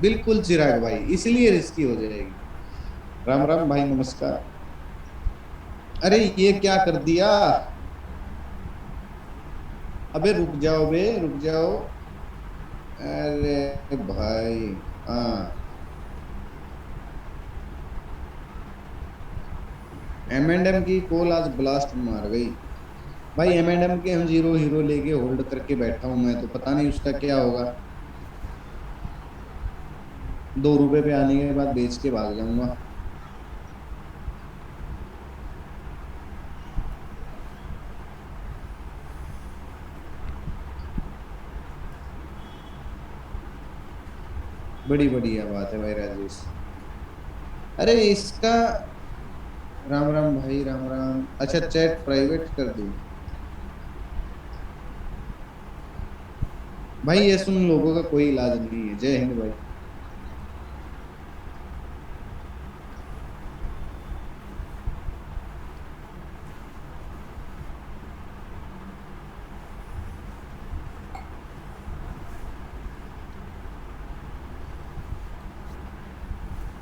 बिल्कुल चिराग भाई, इसलिए रिस्की हो जाएगी। राम राम भाई, नमस्कार। अरे ये क्या कर दिया? अबे रुक जाओ बे, रुक जाओ। अरे भाई। हाँ। एम एंड एम की कॉल आज ब्लास्ट मार गई। भाई एम एंड एम के हम जीरो हीरो लेके होल्ड करके बैठा हूं मैं, तो पता नहीं उसका क्या होगा। 2 रुपए पे आने के बाद बेच के भाग जाऊंगा। बड़ी बढ़िया बात है भाई राजेश। अरे इसका। राम राम भाई, राम राम। अच्छा, चैट प्राइवेट कर दूं? भाई ये सुन, लोगों का कोई इलाज नहीं है। जय हिंद भाई।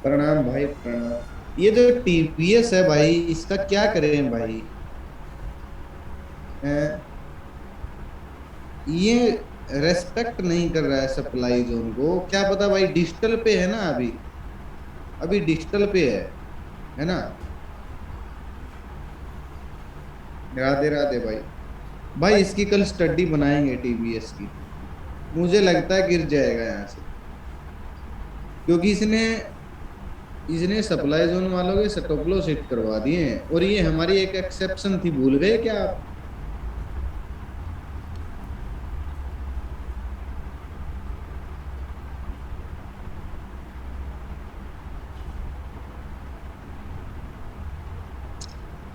प्रणाम भाई, प्रणाम। ये जो टीवीएस है भाई, इसका क्या करें भाई? हैं? ये रेस्पेक्ट नहीं कर रहा है सप्लाई जोन को, क्या पता भाई, डिजिटल पे है ना अभी। अभी डिजिटल पे है ना। राधे राधे भाई। भाई इसकी कल स्टडी बनाएंगे टीवीएस की। मुझे लगता है गिर जाएगा यहाँ से, क्योंकि इसने इसने सप्लाई जोन वालों के स्टॉप लॉस हिट करवा दिए हैं, और ये हमारी एक एक्सेप्शन थी, भूल गए क्या आप?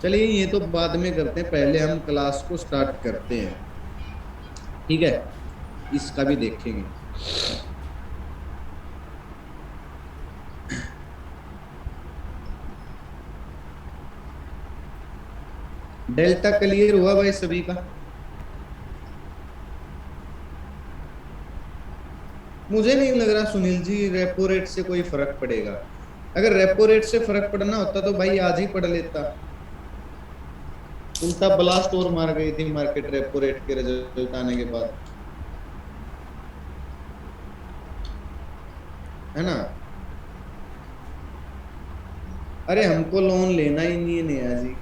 चलिए ये तो बाद में करते हैं, पहले हम क्लास को स्टार्ट करते हैं। ठीक है, इसका भी देखेंगे। डेल्टा क्लियर हुआ भाई सभी का? मुझे नहीं लग रहा सुनील जी रेपो रेट से कोई फर्क पड़ेगा। अगर रेपो रेट से फर्क पड़ना होता तो भाई आज ही पढ़ लेता। उल्टा ब्लास्ट और मार गई थी मार्केट रेपो रेट के रिजल्ट आने के बाद, है ना। अरे हमको लोन लेना ही नहीं है नया जी।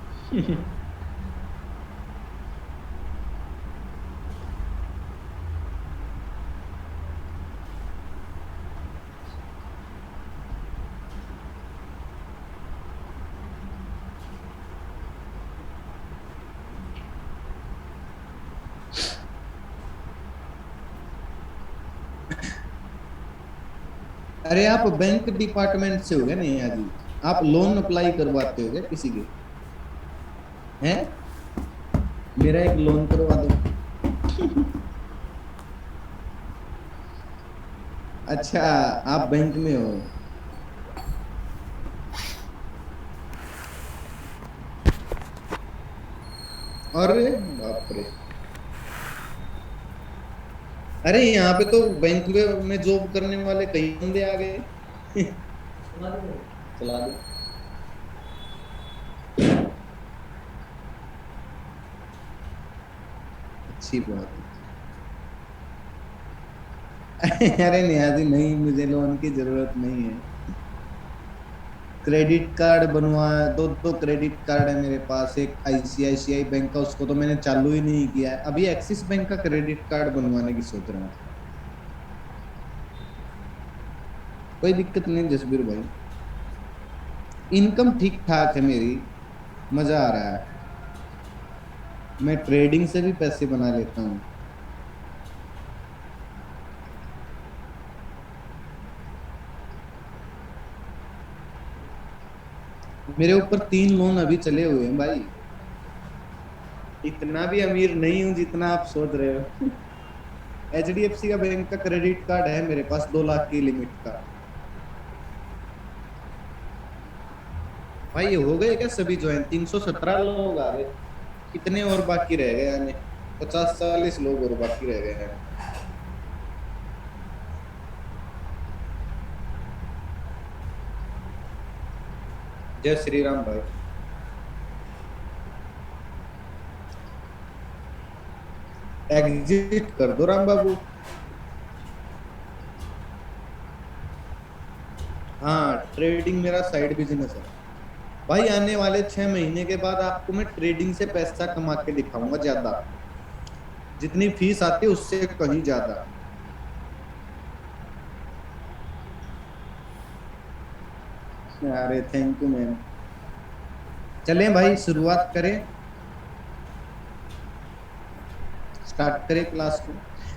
अरे आप बैंक डिपार्टमेंट से हो गए नया जी? आप लोन अप्लाई करवाते हो क्या किसी के? हैं? मेरा एक लोन करवा दो। अच्छा, आप बैंक में हो? अरे बाप रे। अरे यहाँ पे तो बैंक में जॉब करने वाले कई बंदे आ गए। चला दो। अच्छी बात है। अरे निहाजी नहीं, मुझे लोन की जरूरत नहीं है। क्रेडिट कार्ड बनवा, दो दो क्रेडिट कार्ड है मेरे पास। एक आईसीआईसीआई बैंक का, उसको तो मैंने चालू ही नहीं किया है अभी। एक्सिस बैंक का क्रेडिट कार्ड बनवाने की सोच रहा हूँ। कोई दिक्कत नहीं जसबीर भाई। इनकम ठीक ठाक है मेरी, मजा आ रहा है। मैं ट्रेडिंग से भी पैसे बना लेता हूँ। मेरे ऊपर 3 लोन अभी चले हुए हैं भाई। इतना भी अमीर नहीं हूं जितना आप सोच रहे हो। एचडीएफसी का बैंक का क्रेडिट कार्ड है मेरे पास, 2 लाख की लिमिट का। भाई ये हो गए क्या सभी ज्वाइन? 317 लोग आ गए। कितने और बाकी रह गए आने? 50 40 लोग और बाकी रह गए हैं। जय श्री राम भाई। एग्जिट कर दो राम बाबू। हाँ, ट्रेडिंग मेरा साइड बिजनेस है भाई। आने वाले 6 महीने के बाद आपको मैं ट्रेडिंग से पैसा कमा के दिखाऊंगा ज्यादा। जितनी फीस आती है उससे कहीं ज्यादा। अरे थैंक यू मैम। चलें भाई, शुरुआत करें। स्टार्ट करें क्लास को।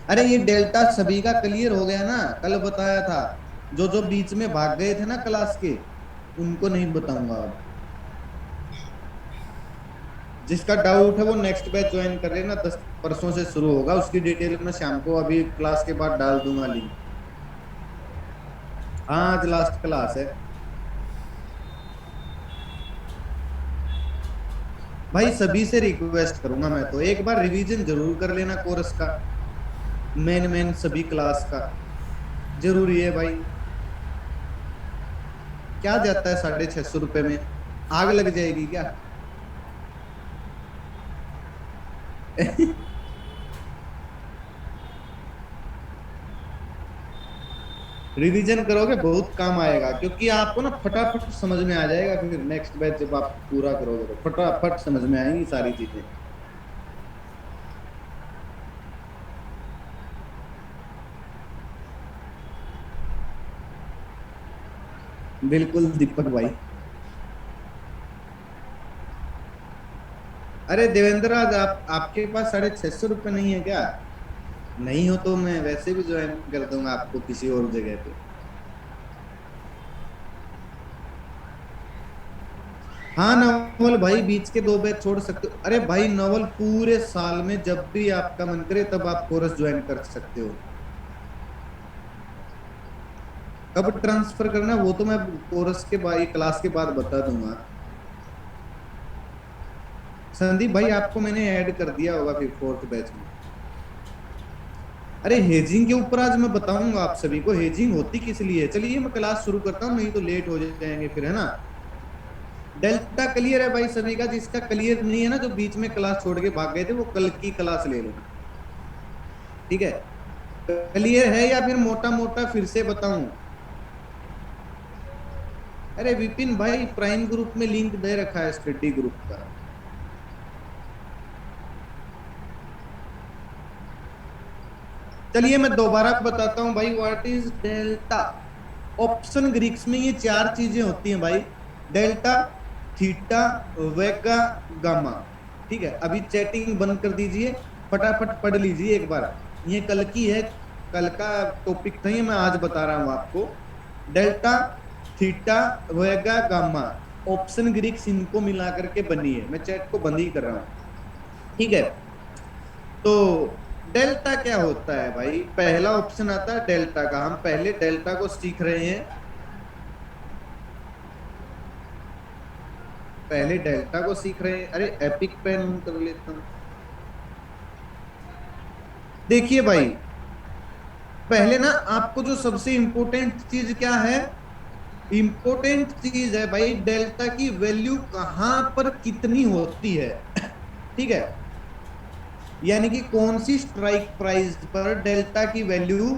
अरे ये डेल्टा सभी का क्लियर हो गया ना? कल बताया था। जो जो बीच में भाग गए थे ना क्लास के, उनको नहीं बताऊंगा अब। जिसका डाउट है वो नेक्स्ट बैच ज्वाइन कर लेना। 10 परसों से शुरू होगा। उसकी डिटेल मैं शाम को अभी क्लास के बाद डाल दूंगा लिंक। हाँ, आज लास्ट क्लास है भाई। सभी से रिक्वेस्ट करूंगा मैं तो, एक बार रिवीजन जरूर कर लेना कोर्स का। मेन मेन सभी क्लास का जरूरी है भाई। क्या जाता है 650 रुपए में? आग लग जाएगी क्या? रिवीजन करोगे बहुत काम आएगा, क्योंकि आपको ना फटाफट समझ में आ जाएगा। फिर नेक्स्ट बैच जब आप पूरा करोगे तो फटाफट समझ में आएंगी सारी चीजें। बिल्कुल दीपक भाई। अरे देवेंद्र, आज आपके पास 650 रुपये नहीं है क्या? नहीं हो तो मैं वैसे भी ज्वाइन कर दूंगा आपको किसी और जगह पे। हाँ नवल भाई, बीच के 2 बैच छोड़ सकते हो। अरे भाई नवल, पूरे साल में जब भी आपका मन करे तब आप कोर्स ज्वाइन कर सकते हो। कब ट्रांसफर करना है वो तो मैं कोर्स के बाद, क्लास के बाद बता दूंगा। संदीप भाई, आपको मैंने ऐड कर दिया होगा फिर 4th बैच में। अरे हेजिंग के ऊपर आज मैं बताऊंगा आप सभी को, हेजिंग होती किस लिए। चलिए मैं क्लास शुरू करता हूँ, नहीं तो लेट हो जाएंगे फिर, है ना? डेल्टा क्लियर है भाई सभी का? जिसका क्लियर नहीं है ना, जो बीच में क्लास छोड़ के भाग गए थे, वो कल की क्लास ले लेना। ठीक है? क्लियर है या फिर मोटा मोटा फिर से बताऊं? अरे विपिन भाई, प्राइम ग्रुप में लिंक दे रखा है स्टडी ग्रुप का। चलिए मैं दोबारा बताता हूं भाई, what is delta. Option Greeks में ये 4 चीजें होती हैं भाई। डेल्टा, थीटा, वेगा, गामा। ठीक है, अभी चैटिंग बंद कर दीजिए, फटाफट पढ़ लीजिए एक बार। ये कल की है, कल का टॉपिक था ये, मैं आज बता रहा हूं आपको। डेल्टा, थीटा, वेगा, गामा, ऑप्शन ग्रीक्स इनको मिला करके बनी है। मैं चैट को बंद ही कर रहा हूं। ठीक है? तो डेल्टा क्या होता है भाई? पहला ऑप्शन आता है डेल्टा का। हम पहले डेल्टा को सीख रहे हैं। पहले डेल्टा को सीख रहे हैं। अरे एपिक पेन ऑन कर लेता हूं। देखिए भाई, पहले ना आपको जो सबसे इंपॉर्टेंट चीज क्या है, इंपॉर्टेंट चीज है भाई, डेल्टा की वैल्यू कहां पर कितनी होती है। ठीक है? यानी कि कौन सी स्ट्राइक प्राइस पर डेल्टा की वैल्यू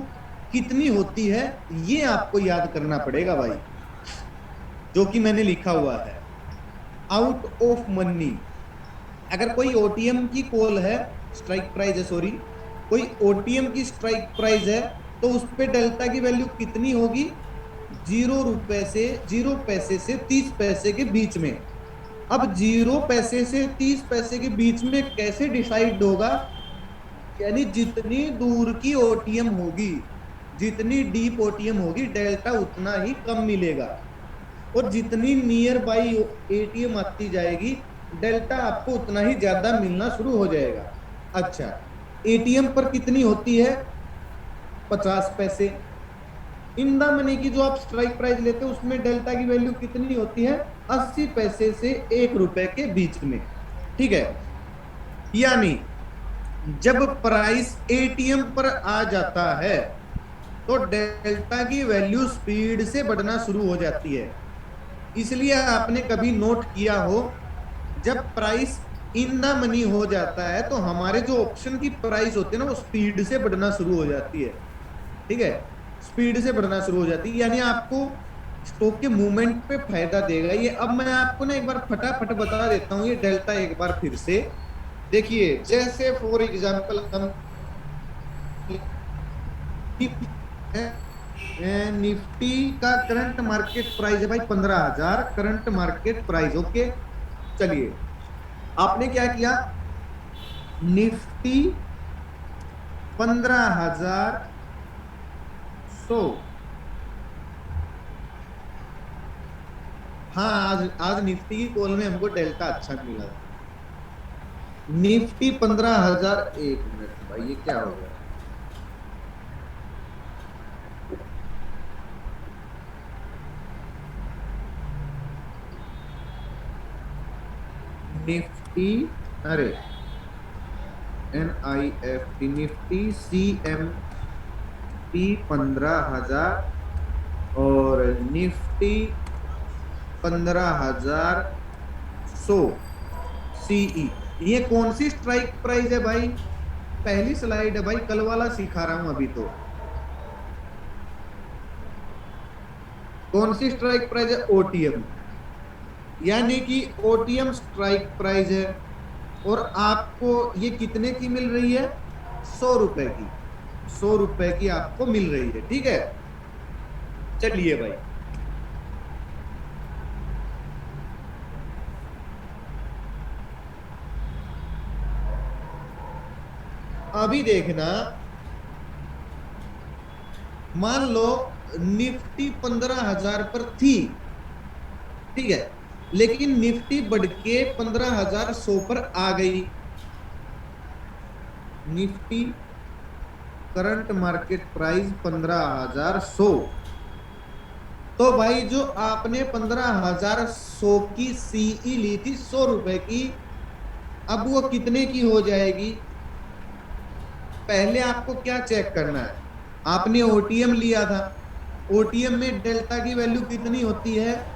कितनी होती है, ये आपको याद करना पड़ेगा भाई। जो कि मैंने लिखा हुआ है, आउट ऑफ मनी। अगर कोई ओटीएम की कॉल है, स्ट्राइक प्राइस है सॉरी, कोई ओटीएम की स्ट्राइक प्राइस है, तो उस पे डेल्टा की वैल्यू कितनी होगी? 0 रुपए से 0 पैसे से 30 पैसे के बीच में। अब 0 पैसे से 30 पैसे के बीच में कैसे डिसाइड होगा? यानी जितनी दूर की ओटीएम होगी, जितनी डीप ओटीएम होगी, डेल्टा उतना ही कम मिलेगा। और जितनी नियर बाई एटीएम आती जाएगी, डेल्टा आपको उतना ही ज्यादा मिलना शुरू हो जाएगा। अच्छा, एटीएम पर कितनी होती है? 50 पैसे। इन द मनी की जो आप स्ट्राइक प्राइस लेते हो, उसमें डेल्टा की वैल्यू कितनी होती है? 80 पैसे से 1 रुपए के बीच में। ठीक है? यानी जब प्राइस एटीएम पर आ जाता है तो डेल्टा की वैल्यू स्पीड से बढ़ना शुरू हो जाती है। इसलिए आपने कभी नोट किया हो, जब प्राइस इन द मनी हो जाता है तो हमारे जो ऑप्शन की प्राइस होती है ना, वो स्पीड से बढ़ना शुरू हो जाती है। ठीक है, स्पीड से बढ़ना शुरू हो जाती है, यानी आपको स्टॉक के मूवमेंट पे फायदा देगा ये। अब मैं आपको ना एक बार फटाफट बता देता हूँ ये डेल्टा एक बार फिर से। देखिए, जैसे फॉर एग्जांपल हम निफ्टी का करंट मार्केट प्राइस है भाई 15,000, करंट मार्केट प्राइस। ओके, चलिए, आपने क्या किया, निफ्टी 15,100। हाँ, आज आज निफ्टी की कॉल में हमको डेल्टा अच्छा मिला था। निफ्टी 15,000, एक मिनट भाई, ये क्या हो गया। निफ्टी, अरे NIFT, निफ्टी CMT 15,000 और निफ्टी 15,100 CE। ये कौन सी स्ट्राइक प्राइस है भाई? पहली स्लाइड है भाई, कल वाला सिखा रहा हूं अभी तो। कौन सी स्ट्राइक प्राइस है? OTM, यानी कि OTM स्ट्राइक प्राइस है। और आपको ये कितने की मिल रही है? 100 रुपए की। 100 रुपए की आपको मिल रही है, ठीक है। चलिए भाई, अभी देखना, मान लो निफ्टी 15,000 पर थी, ठीक है, लेकिन निफ्टी बढ़ के 15,100 पर आ गई। Nifty current market price 15,100। तो भाई जो आपने 15,100 की सीई ली थी 100 रुपए की, अब वो कितने की हो जाएगी? पहले आपको क्या चेक करना है, आपने ओटीएम लिया था, ओटीएम में डेल्टा की वैल्यू कितनी होती है?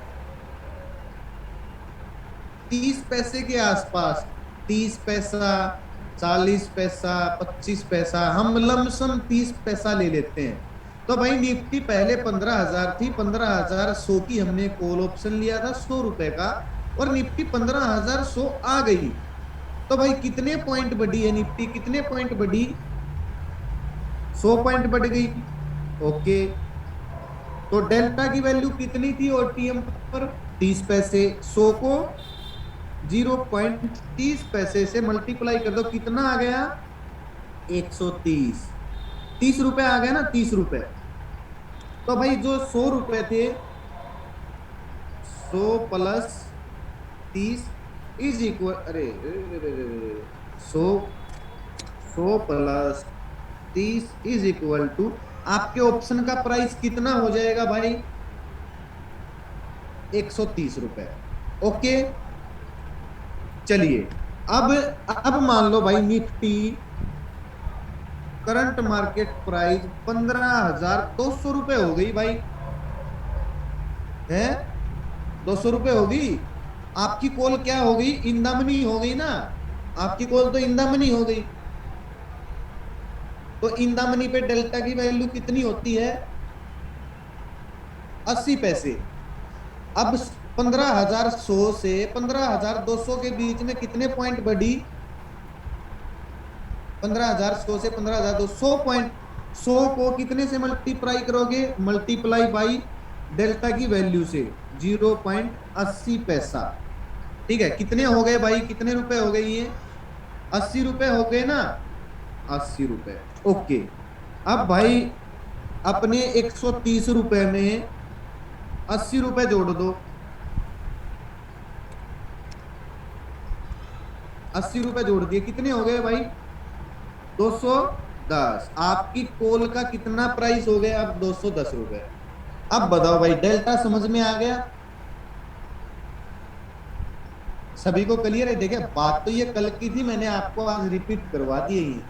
30 पैसे के आसपास, 30 पैसा, 40 पैसा, 25 पैसा, हम लमसम 30 पैसा ले लेते हैं। तो भाई निफ्टी पहले 15,000 थी, 15,100 की हमने कॉल ऑप्शन लिया था 100 रुपए का, और निफ्टी 15,100 आ गई। तो भाई कितने पॉइंट बढ़ी है निफ्टी, कितने पॉइंट बढ़ी? 100 पॉइंट बढ़ गई। ओके, तो डेल्टा की वैल्यू कितनी थी ओटीएम पर? 30 पैसे। 100 को 0.30 पैसे से मल्टीप्लाई कर दो, कितना आ गया? 130। 30 रुपए आ गया ना, 30 रुपए। तो भाई जो 100 रुपए थे, 100 + 30 इज इक्वल, अरे 100, 100 + 30 इज इक्वल टू, आपके ऑप्शन का प्राइस कितना हो जाएगा भाई? 130 रुपए। ओके, चलिए, अब मान लो भाई निफ्टी करंट मार्केट प्राइस 15,200 रुपए हो गई भाई, है 200 रुपए होगी। आपकी कॉल क्या हो गई? इंदामनी हो गई ना, आपकी कॉल तो इंदामनी हो गई। तो इंदामनी पे डेल्टा की वैल्यू कितनी होती है? 80 पैसे। अब 15,100 से 15,200 के बीच में कितने पॉइंट बढ़ी? 15,100 से 15,200 पॉइंट। 100 को कितने से मल्टीप्लाई करोगे? मल्टीप्लाई बाई डेल्टा की वैल्यू से, 0.80 पैसा। ठीक है, कितने हो गए भाई, कितने रुपए हो गए ये? 80 रुपए हो गए ना, 80 रुपए। ओके, अब भाई अपने 130 रुपए में 80 रुपए जोड़ दो। 80 रुपए जोड़ दिए, कितने हो गए भाई? 210। आपकी कॉल का कितना प्राइस हो गया? अब 210 रुपए। अब बताओ भाई, डेल्टा समझ में आ गया सभी को? क्लियर है? देखिए, बात तो ये कल की थी, मैंने आपको आज रिपीट करवा दी है,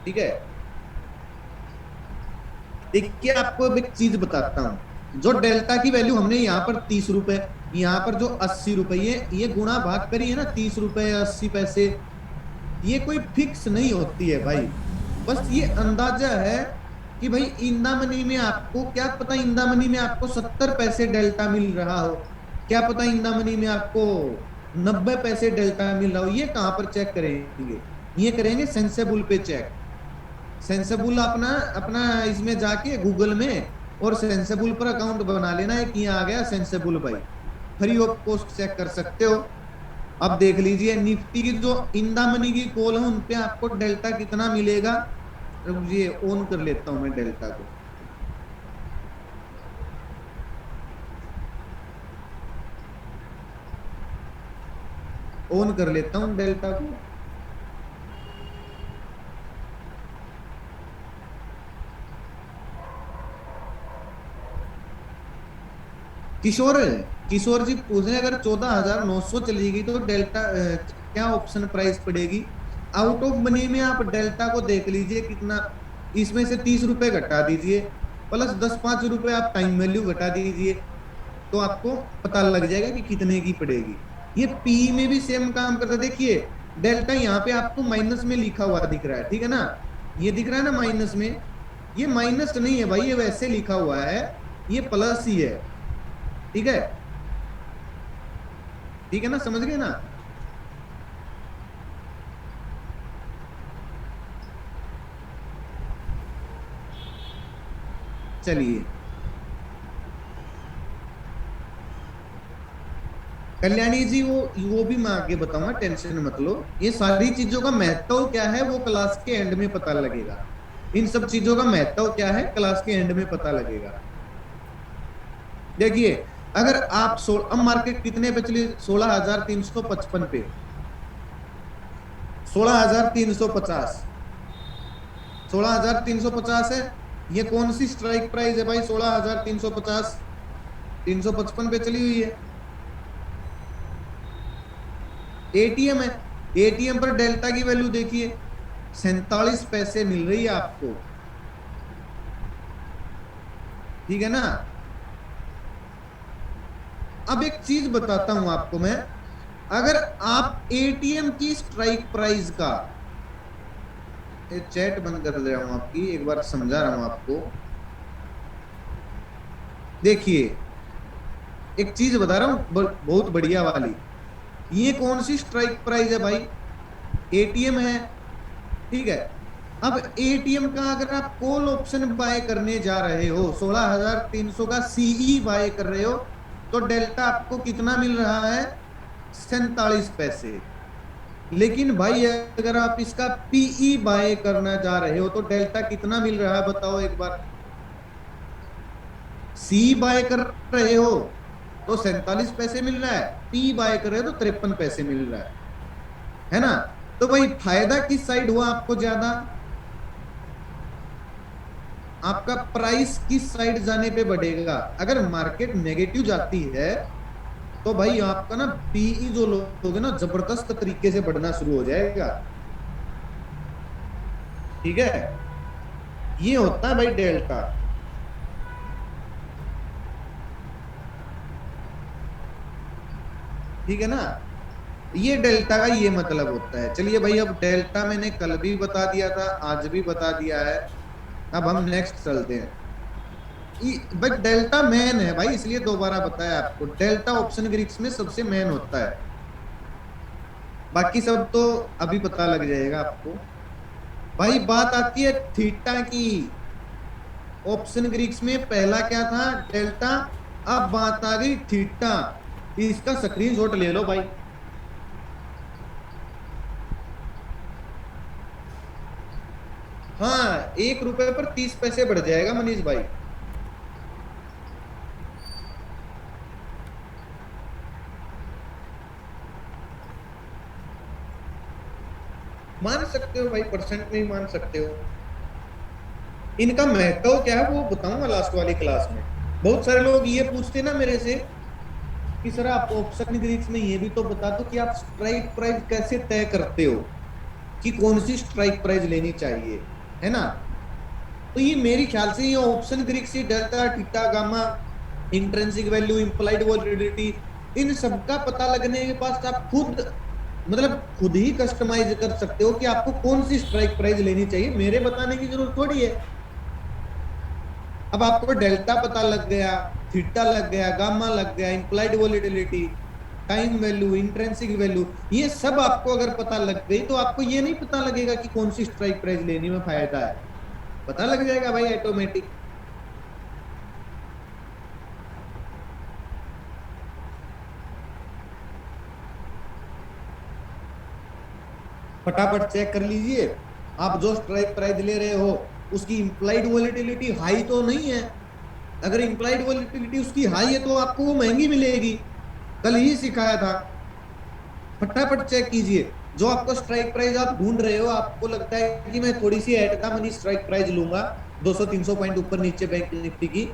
ठीक है। देखिए, आपको एक चीज बताता हूं, जो डेल्टा की वैल्यू हमने यहाँ पर 30 रुपए, यहाँ पर जो 80 रुपए, ये गुणा भाग करी है ना, 30 रुपए 80 पैसे, ये कोई फिक्स नहीं होती है भाई। बस ये अंदाजा है कि भाई इंदा मनी में आपको क्या पता, इंदा मनी में आपको 70 पैसे डेल्टा मिल रहा हो, क्या पता इंदा मनी में आपको 90 पैसे डेल्टा मिल रहा हो। ये कहाँ पर चेक करेंगे? ये करेंगे सेंसेबुल पे चेक। सेंसेबुल अपना अपना इसमें जाके गूगल में, और सेंसेबुल पर अकाउंट बना लेना है कि यहाँ आ गया सेंसेबुल भाई, फ्री ऑफ कॉस्ट चेक कर सकते हो। अब देख लीजिए निफ्टी की जो इंदा मनी की कॉल है, उनपे आपको डेल्टा कितना मिलेगा। ये ऑन कर लेता हूं मैं डेल्टा को। ऑन कर लेता हूं डेल्टा को। किशोर किशोर जी पूछ रहे हैं, अगर 14,900 चलेगी तो डेल्टा क्या ऑप्शन प्राइस पड़ेगी? आउट ऑफ मनी में आप डेल्टा को देख लीजिए कितना, इसमें से 30 रुपए घटा दीजिए, प्लस 10-5 रुपए आप टाइम वैल्यू घटा दीजिए, तो आपको पता लग जाएगा कि कितने की पड़ेगी। ये पी में भी सेम काम करता है। देखिए डेल्टा यहाँ पे आपको माइनस में लिखा हुआ दिख रहा है, ठीक है ना, ये दिख रहा है ना माइनस में, ये माइनस नहीं है भाई, ये वैसे लिखा हुआ है, ये प्लस ही है, ठीक है, ठीक है ना, समझ गए ना। चलिए कल्याणी जी, वो भी मैं आगे बताऊंगा, टेंशन मत लो। ये सारी चीजों का महत्व क्या है वो क्लास के एंड में पता लगेगा। इन सब चीजों का महत्व क्या है क्लास के एंड में पता लगेगा। देखिए अगर आप अब मार्केट कितने पे चली? 16,355 पे, 16,350, 16,350 है। ये कौन सी स्ट्राइक प्राइस है भाई? 16,350, 355 पे चली हुई है। एटीएम है, एटीएम पर डेल्टा की वैल्यू देखिए 47 पैसे मिल रही है आपको, ठीक है ना। अब एक चीज बताता हूं आपको मैं, अगर आप एटीएम की स्ट्राइक प्राइस का, चैट बंद कर दे रहा हूं आपकी, एक बार समझा रहा हूं आपको। देखिए एक चीज बता रहा हूं बहुत बढ़िया वाली, ये कौन सी स्ट्राइक प्राइस है भाई? एटीएम है, ठीक है। अब एटीएम का अगर आप कॉल ऑप्शन बाय करने जा रहे हो, 16,300 का सीई बाय कर रहे हो, तो डेल्टा आपको कितना मिल रहा है? 47 पैसे। लेकिन भाई अगर आप इसका पीई बाय करना जा रहे हो तो डेल्टा कितना मिल रहा है बताओ एक बार। सी बाय कर रहे हो तो 47 पैसे मिल रहा है, पी बाय कर रहे हो तो 53 पैसे मिल रहा है ना। तो भाई फायदा किस साइड हुआ आपको ज्यादा? आपका प्राइस किस साइड जाने पे बढ़ेगा? अगर मार्केट नेगेटिव जाती है तो भाई आपका ना पीई जो लोगे ना जबरदस्त तरीके से बढ़ना शुरू हो जाएगा, ठीक है। ये होता है भाई डेल्टा, ठीक है ना। ये डेल्टा का ये मतलब होता है। चलिए भाई अब डेल्टा मैंने कल भी बता दिया था, आज भी बता दिया है, अब हम नेक्स्ट चलते हैं। भाई डेल्टा मैन है भाई, इसलिए दोबारा बताया आपको, डेल्टा ऑप्शन ग्रीक्स में सबसे मैन होता है, बाकी सब तो अभी पता लग जाएगा आपको। भाई बात आती है थीटा की, ऑप्शन ग्रीक्स में पहला क्या था? डेल्टा। अब बात आ गई थीटा, इसका स्क्रीनशॉट ले लो भाई। हाँ 1 रुपए पर 30 पैसे बढ़ जाएगा मनीष भाई। मान सकते हो भाई, परसेंट नहीं मान सकते हो। इनका महत्व क्या है वो बताऊंगा लास्ट वाली क्लास में। बहुत सारे लोग ये पूछते ना मेरे से कि सर आप ऑप्शन ग्रीक्स में ये भी तो बता दो कि आप स्ट्राइक प्राइस कैसे तय करते हो, कि कौन सी स्ट्राइक प्राइस लेनी चाहिए, है ना। तो ये मेरे ख्याल से ये option Greeks, delta theta gamma, intrinsic value, implied volatility, इन सबका पता लगने के बाद आप खुद मतलब खुद ही कस्टमाइज कर सकते हो कि आपको कौन सी स्ट्राइक प्राइस लेनी चाहिए, मेरे बताने की जरूरत थोड़ी है। अब आपको डेल्टा पता लग गया, थीटा लग गया, गामा लग गया, implied volatility, time value, intrinsic value, ये सब आपको अगर पता लग गई तो आपको ये नहीं पता लगेगा कि कौन सी स्ट्राइक प्राइस लेने में फायदा है, पता लग जाएगा भाई ऑटोमेटिक। फटाफट चेक कर लीजिए, आप जो स्ट्राइक प्राइस ले रहे हो उसकी इंप्लाइड वॉलिटिलिटी हाई तो नहीं है। अगर इंप्लाइड वॉलिटिलिटी उसकी हाई है तो आपको वो महंगी मिलेगी, कल ही सिखाया था। फटाफट चेक कीजिए, जो आपको स्ट्राइक प्राइस आप ढूंढ रहे हो, आपको लगता है कि मैं थोड़ी सी at the money strike price लूंगा 200-300 पॉइंट ऊपर नीचे बैंक निफ्टी की,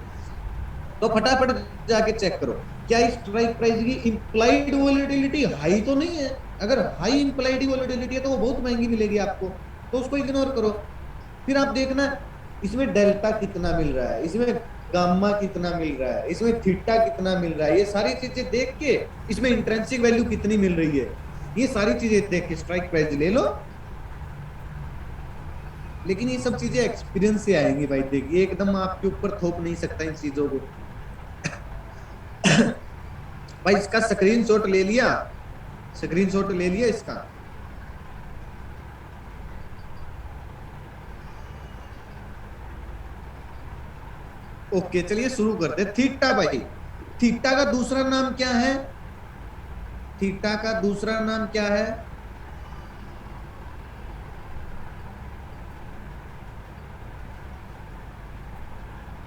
तो फटाफट जाके चेक करो क्या इस स्ट्राइक प्राइस की इंप्लाइड वॉलिटिलिटी हाई तो नहीं है। अगर हाई इंप्लाइड वॉलिटिलिटी है तो वो बहुत महंगी मिलेगी आपको, तो उसको इग्नोर करो। फिर आप देखना इसमें डेल्टा कितना मिल रहा है, इसमें गामा कितना मिल रहा है, इसमें थीटा कितना मिल रहा है, ये सारी चीजें देख के इसमें इंट्रिंसिक वैल्यू कितनी मिल रही है, ये सारी चीजें देख के स्ट्राइक प्राइस ले लो। लेकिन ये सब चीजें एक्सपीरियंस से आएंगी भाई, देखिए एकदम आपके ऊपर थोप नहीं सकता इन चीजों को। भाई इसका स्क्रीनशॉट ले लिया, स्क्रीनशॉट ले लिया इसका। ओके चलिए शुरू करते हैं। थीटा भाई, थीटा का दूसरा नाम क्या है? थीटा का दूसरा नाम क्या है?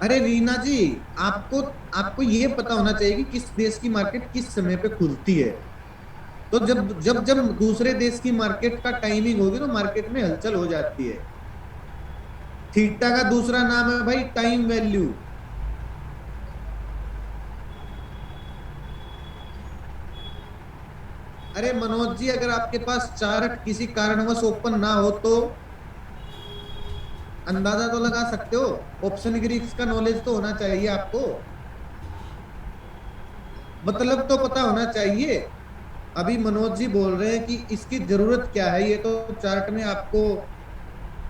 अरे रीना जी, आपको आपको ये पता होना चाहिए कि किस देश की मार्केट किस समय पे खुलती है। तो जब जब जब दूसरे देश की मार्केट का टाइमिंग होगी तो मार्केट में हलचल हो जाती है। थीटा का दूसरा नाम है भाई टाइम वैल्यू। अरे मनोज जी, अगर आपके पास चार्ट किसी कारणवश ओपन ना हो तो अंदाजा तो लगा सकते हो, ऑप्शन ग्रीक्स का नॉलेज तो होना चाहिए आपको, मतलब तो पता होना चाहिए। अभी मनोज जी बोल रहे हैं कि इसकी जरूरत क्या है, ये तो चार्ट में आपको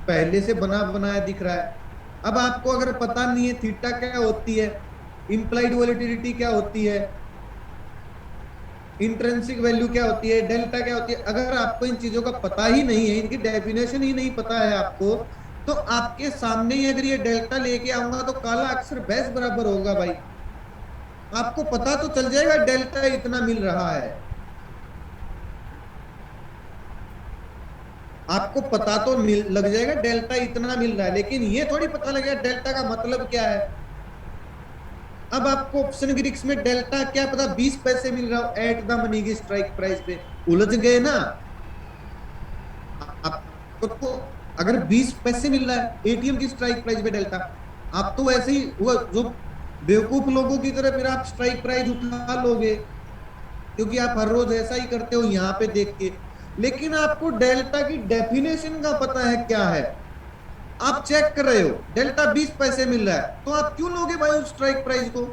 पहले से बना बनाया दिख रहा है। अब आपको अगर पता नहीं है थीटा क्या होती है, इंप्लाइड वॉलिटिलिटी क्या होती है, इंट्रिंसिक वैल्यू क्या होती है, डेल्टा क्या होती है, अगर आपको इन चीजों का पता ही नहीं है, इनकी डेफिनेशन ही नहीं पता है आपको, तो आपके सामने ही अगर ये डेल्टा लेके आऊंगा तो काला अक्षर भैंस बराबर होगा भाई। आपको पता तो चल जाएगा डेल्टा इतना मिल रहा है, आपको पता तो लग जाएगा डेल्टा इतना मिल रहा है, लेकिन ये थोड़ी पता लगेगा डेल्टा का मतलब क्या है। अब आपको ऑप्शन ग्रीक्स में डेल्टा क्या पता 20 पैसे मिल रहा हो एट द मनी की स्ट्राइक प्राइस पे, उलझ गए ना आपको। तो अगर 20 पैसे मिल रहा है एटीएम की स्ट्राइक प्राइस पे डेल्टा, आप तो वैसे ही वो जो बेवकूफ लोगों की तरह फिर आप स्ट्राइक प्राइस उठा लोगे, क्योंकि आप हर रोज ऐसा ही करते हो यहाँ पे देख के। लेकिन आपको डेल्टा की डेफिनेशन का पता है क्या है, आप चेक कर रहे हो डेल्टा 20 पैसे मिल रहा है, तो आप क्यों लोगे भाई उस स्ट्राइक प्राइस को?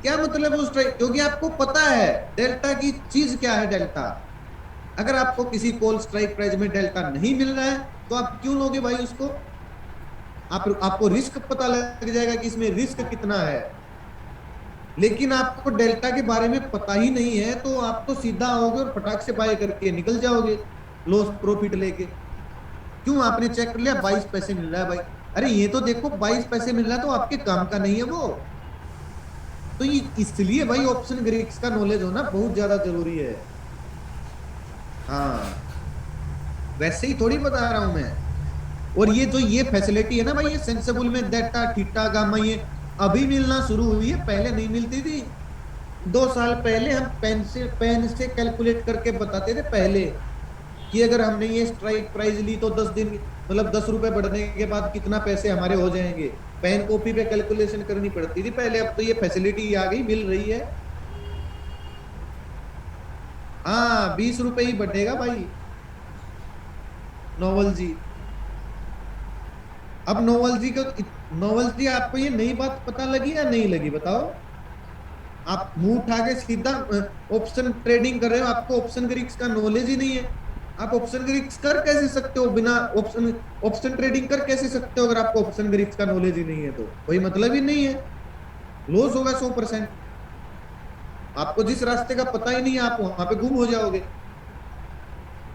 क्या मतलब उस स्ट्राइक, क्योंकि आपको पता है डेल्टा की चीज क्या है डेल्टा। अगर आपको किसी कॉल स्ट्राइक प्राइस में डेल्टा नहीं मिल रहा है तो आप क्यों लोगे भाई उसको? आपको रिस्क पता लग जाएगा कि इसमें रिस्क कितना है। लेकिन आपको डेल्टा के बारे में पता ही नहीं है तो आप तो सीधा आओगे और फटाक से बाय करके निकल जाओगे लॉस प्रॉफिट लेके। क्यों? आपने चेक कर लिया 22 पैसे मिल रहा है भाई, अरे ये तो देखो 22 पैसे मिल रहा है, तो आपके काम का नहीं है वो। तो ये इसलिए भाई ऑप्शन ग्रीक्स का नॉलेज होना बहुत ज्यादा जरूरी है। हाँ, वैसे ही थोड़ी बता रहा हूं मैं। और ये जो ये फैसिलिटी है ना भाई, ये सेंसिबल में डेटा थीटा गामा ये अभी मिलना शुरू हुई है, पहले नहीं मिलती थी। 2 साल पहले हम पेन से कैलकुलेट करके बताते थे पहले कि अगर हमने ये स्ट्राइक प्राइस ली तो 10 दिन मतलब 10 रुपए बढ़ने के बाद कितना पैसे हमारे हो जाएंगे, पेन कॉपी पे कैलकुलेशन करनी पड़ती थी पहले। अब तो ये फैसिलिटी आ गई, मिल रही है। हाँ, 20 रुपए ही बढ़ेगा भाई नोवल जी। अब नोवल जी को, नोवल जी आपको ये नई बात पता लगी या नहीं लगी बताओ? आप मुंह उठा के सीधा ऑप्शन ट्रेडिंग कर रहे हो, आपको ऑप्शन के रिस्क का नॉलेज ही नहीं है। आप ऑप्शन के रिस्क कर कैसे सकते हो बिना ऑप्शन, ऑप्शन ट्रेडिंग कर कैसे सकते हो अगर आपको ऑप्शन के रिस्क का नॉलेज ही नहीं है? तो कोई मतलब ही नहीं है, लॉस होगा 100%। आपको जिस रास्ते का पता ही नहीं है, आप वहां पे गुम हो जाओगे।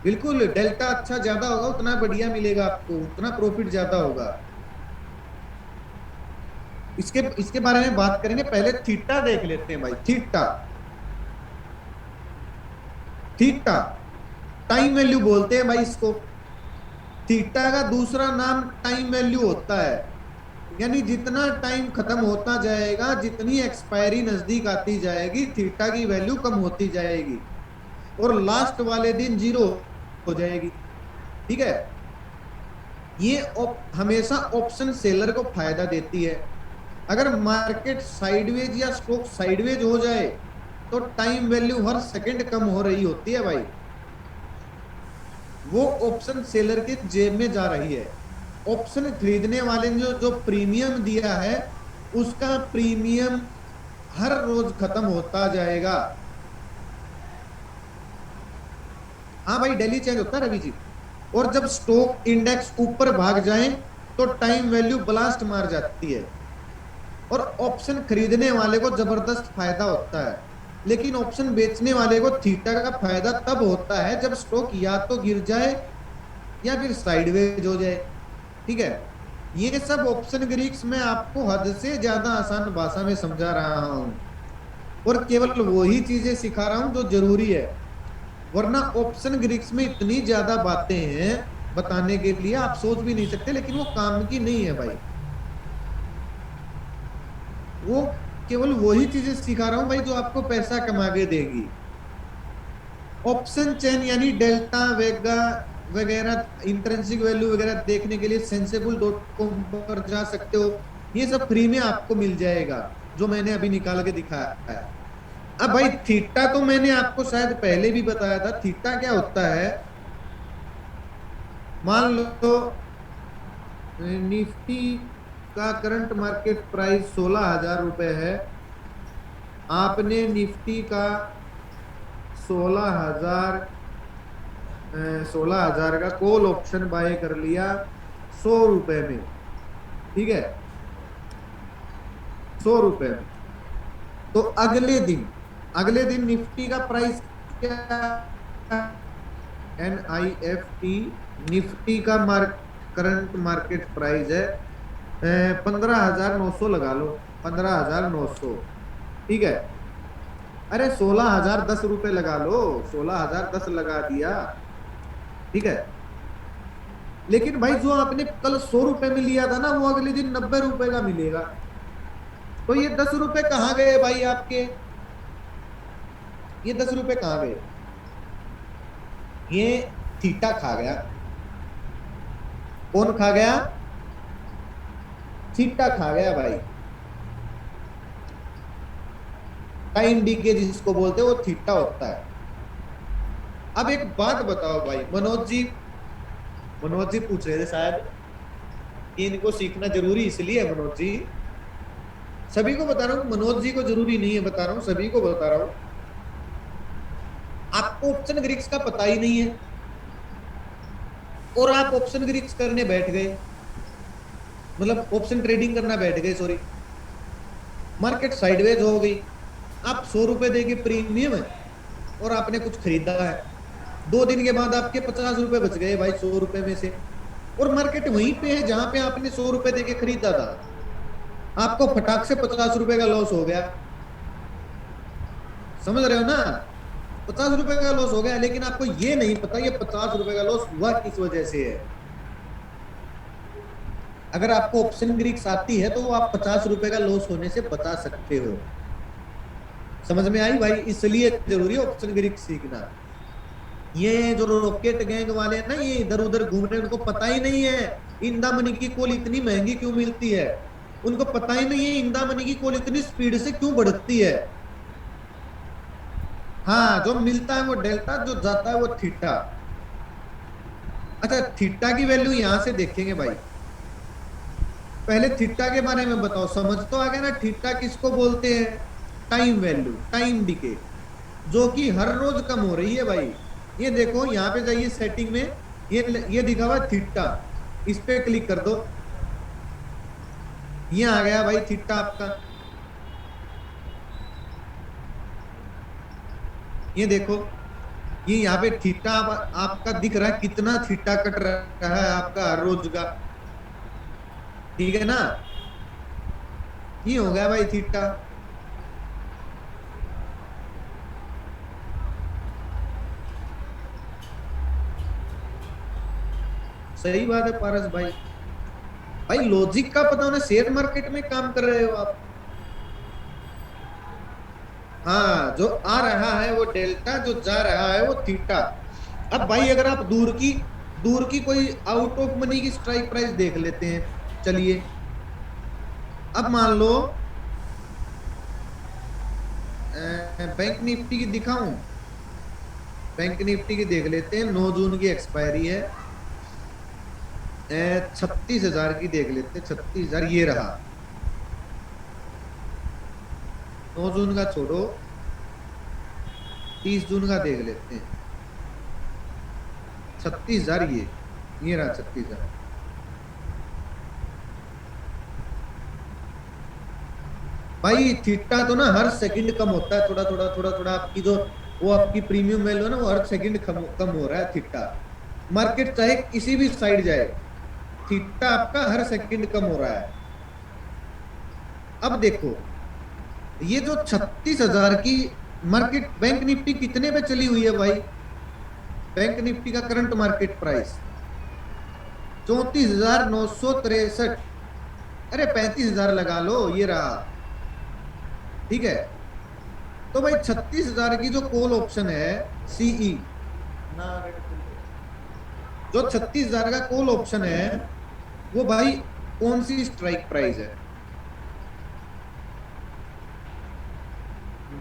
बिल्कुल, डेल्टा अच्छा ज्यादा होगा, उतना बढ़िया मिलेगा आपको, उतना प्रॉफिट ज्यादा होगा। इसके इसके बारे में बात करेंगे, पहले थीटा देख लेते हैं भाई। थीटा, थीटा टाइम वैल्यू बोलते हैं भाई इसको। थीटा का दूसरा नाम टाइम वैल्यू होता है, यानी जितना टाइम खत्म होता जाएगा, जितनी एक्सपायरी नजदीक आती जाएगी, थीटा की वैल्यू कम होती जाएगी और लास्ट वाले दिन जीरो हो जाएगी। ठीक है, ये हमेशा ऑप्शन सेलर को फायदा देती है। अगर मार्केट साइडवेज या स्टॉक साइडवेज हो जाए तो टाइम वैल्यू हर सेकंड कम हो रही होती है भाई, वो ऑप्शन सेलर के जेब में जा रही है। ऑप्शन खरीदने वाले ने जो जो प्रीमियम दिया है, उसका प्रीमियम हर रोज खत्म होता जाएगा। हाँ भाई, डेली चेंज होता है रवि जी। और जब स्टॉक इंडेक्स ऊपर भाग जाए तो टाइम वैल्यू ब्लास्ट मार जाती है और ऑप्शन खरीदने वाले को जबरदस्त फायदा होता है। लेकिन ऑप्शन बेचने वाले को थीटा का फायदा तब होता है जब स्टॉक या तो गिर जाए या फिर साइडवेज हो जाए। ठीक है, ये सब ऑप्शन ग्रीक्स में आपको हद से ज्यादा आसान भाषा में समझा रहा हूं और केवल वही चीजें सिखा रहा हूं जो जरूरी है, वरना ऑप्शन ग्रीक्स में इतनी ज्यादा बातें हैं बताने के लिए आप सोच भी नहीं सकते, लेकिन वो काम की नहीं है भाई। वो केवल वही चीजें सिखा रहा हूं भाई जो आपको पैसा कमा के देगी। ऑप्शन चेन यानी डेल्टा वेगा वगैरह इंट्रिंसिक वैल्यू वगैरह देखने के लिए सेंसेबल.com पर जा सकते हो, ये सब फ्री में आपको मिल जाएगा जो मैंने अभी निकाल के दिखाया है। अब भाई थीटा तो मैंने आपको शायद पहले भी बताया था। थीटा क्या होता है, मान लो निफ्टी का करंट मार्केट प्राइस 16,000 रुपए है, आपने निफ्टी का 16,000 16,000 का कॉल ऑप्शन बाय कर लिया 100 रुपए में। ठीक है, 100 रुपए में। तो अगले दिन निफ्टी का प्राइस क्या, NIFT, निफ्टी का करंट मार्केट प्राइस है 15,900 लगा लो, 15,900। ठीक है, अरे 16,010 रुपए लगा लो, 16,010 लगा दिया। ठीक है, लेकिन भाई जो आपने कल 100 रुपए में लिया था ना, वो अगले दिन 90 रुपए का मिलेगा। तो ये 10 रुपए कहाँ गए भाई आपके, ये 10 रुपए कहाँ गए? ये थीटा खा गया। कौन खा गया? थीटा खा गया भाई। टाइम डीके जिसको बोलते हैं वो थीटा होता है। अब एक बात बताओ भाई, मनोज जी पूछ रहे थे शायद कि इनको सीखना जरूरी इसलिए है। मनोज जी, सभी को बता रहा हूं, मनोज जी को जरूरी नहीं है बता रहा हूं, सभी को बता रहा हूं। आपको ऑप्शन ग्रीक्स का पता ही नहीं है और आप ऑप्शन ग्रीक्स करने बैठ गए, मतलब ऑप्शन ट्रेडिंग करना बैठ गए, सॉरी। मार्केट साइडवेज हो गई, आप 100 रुपए देके प्रीमियम है और आपने कुछ खरीदा है, 2 दिन के बाद आपके 50 रुपए बच गए भाई 100 रुपए में से, और मार्केट वहीं पे है जहां पे आपने 100 रुपए देके खरीदा था। आपको फटाक से 50 रुपए का लॉस हो गया, समझ रहे हो ना? 50 रुपए का लॉस हो गया, लेकिन आपको ये नहीं पता ये 50 रुपए का लॉस हुआ किस वजह से है। अगर आपको ऑप्शन ग्रीक्स आती है तो वो आप 50 रुपए का लॉस होने से बचा सकते हो। समझ में आई भाई? इसलिए जरूरी है ऑप्शन ग्रीक्स सीखना। ये जो रॉकेट गैंग वाले हैं ना, ये इधर उधर घूम रहे हैं, उनको पता ही नहीं है इंदा मनी की कॉल इतनी महंगी क्यों मिलती है। उनको पता ही नहीं है इंदा मनी की कॉल इतनी स्पीड से क्यों बढ़ती है। हाँ, जो मिलता है वो डेल्टा, जो जाता है वो थीटा। अच्छा, थीटा की वैल्यू यहां से देखेंगे भाई। पहले थीटा के बारे में बताओ, समझ तो आ गया ना थीटा किसको बोलते हैं? टाइम वैल्यू, टाइम डिके, जो कि हर रोज कम हो रही है भाई। ये देखो यहाँ पे जाइए सेटिंग में, ये दिखा हुआ थीटा, इस पे क्लिक कर दो, ये आ गया भाई थीटा आपका। ये देखो, ये यहाँ पे थीटा आपका दिख रहा है, कितना थीटा कट रहा है आपका हर रोज का, ठीक है ना। ये हो गया भाई थीटा। सही बात है पारस भाई। भाई लॉजिक का पता होना, शेयर मार्केट में काम कर रहे हो आप। हाँ, जो आ रहा है वो डेल्टा, जो जा रहा है वो थीटा। अब भाई अगर आप दूर की कोई आउट ऑफ मनी की स्ट्राइक प्राइस देख लेते हैं, चलिए। अब मान लो बैंक निफ्टी की दिखाऊं, बैंक निफ्टी की देख लेते हैं, 9 जून की एक्सपायरी है। 36,000 की देख लेते हैं, 36,000 ये रहा। 9 जून का छोड़ो, 30 जून का देख लेते हैं, 36,000 ये रहा 36,000। भाई थीटा तो ना हर सेकंड कम होता है, थोड़ा थोड़ा थोड़ा थोड़ा, आपकी जो वो आपकी प्रीमियम वैल्यू है ना, वो हर सेकंड कम हो रहा है थीटा। मार्केट चाहे किसी भी साइड जाए, थीटा आपका हर सेकंड कम हो रहा है। अब देखो, ये जो 36,000 की मार्केट, बैंक निफ्टी कितने पे चली हुई है भाई? बैंक निफ्टी का करंट मार्केट प्राइस 34,963। अरे 35,000 लगा लो, ये रहा, ठीक है। तो भाई 36,000 की जो कॉल ऑप्शन है सीई ना, जो 36,000 का कॉल ऑप्शन है, वो भाई कौन सी स्ट्राइक प्राइस है?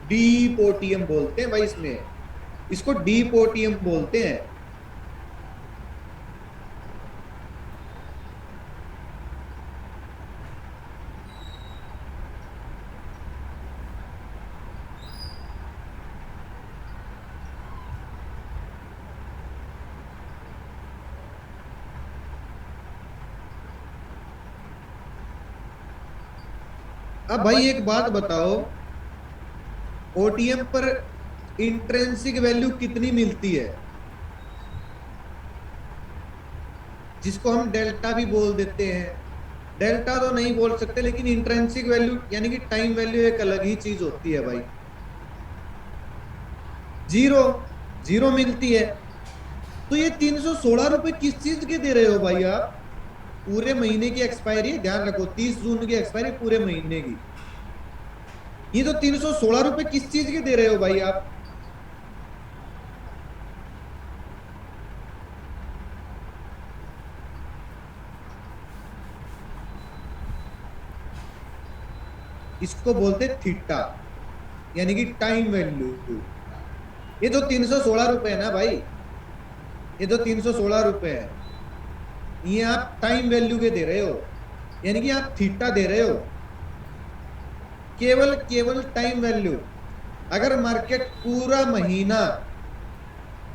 डीप ओटीएम बोलते हैं भाई इसमें, इसको डीप ओटीएम बोलते हैं। अब भाई एक बात बताओ, ओटीएम पर इंट्रेंसिक वैल्यू कितनी मिलती है, जिसको हम डेल्टा भी बोल देते हैं। डेल्टा तो नहीं बोल सकते, लेकिन इंट्रेंसिक वैल्यू यानी कि टाइम वैल्यू एक अलग ही चीज होती है भाई। जीरो, जीरो मिलती है। तो ये 316 रुपए किस चीज के दे रहे हो भाई आप? पूरे महीने की एक्सपायरी है, ध्यान रखो, 30 जून की एक्सपायरी पूरे महीने की। ये तो 316 रुपए किस चीज के दे रहे हो भाई आप? 'इसको बोलते थीटा, यानी कि टाइम वैल्यू। ये जो 316 रुपए है ना भाई, ये जो 316 रुपए है, ये आप टाइम वैल्यू के दे रहे हो, यानी कि आप थीटा दे रहे हो, केवल केवल टाइम वैल्यू। अगर मार्केट पूरा महीना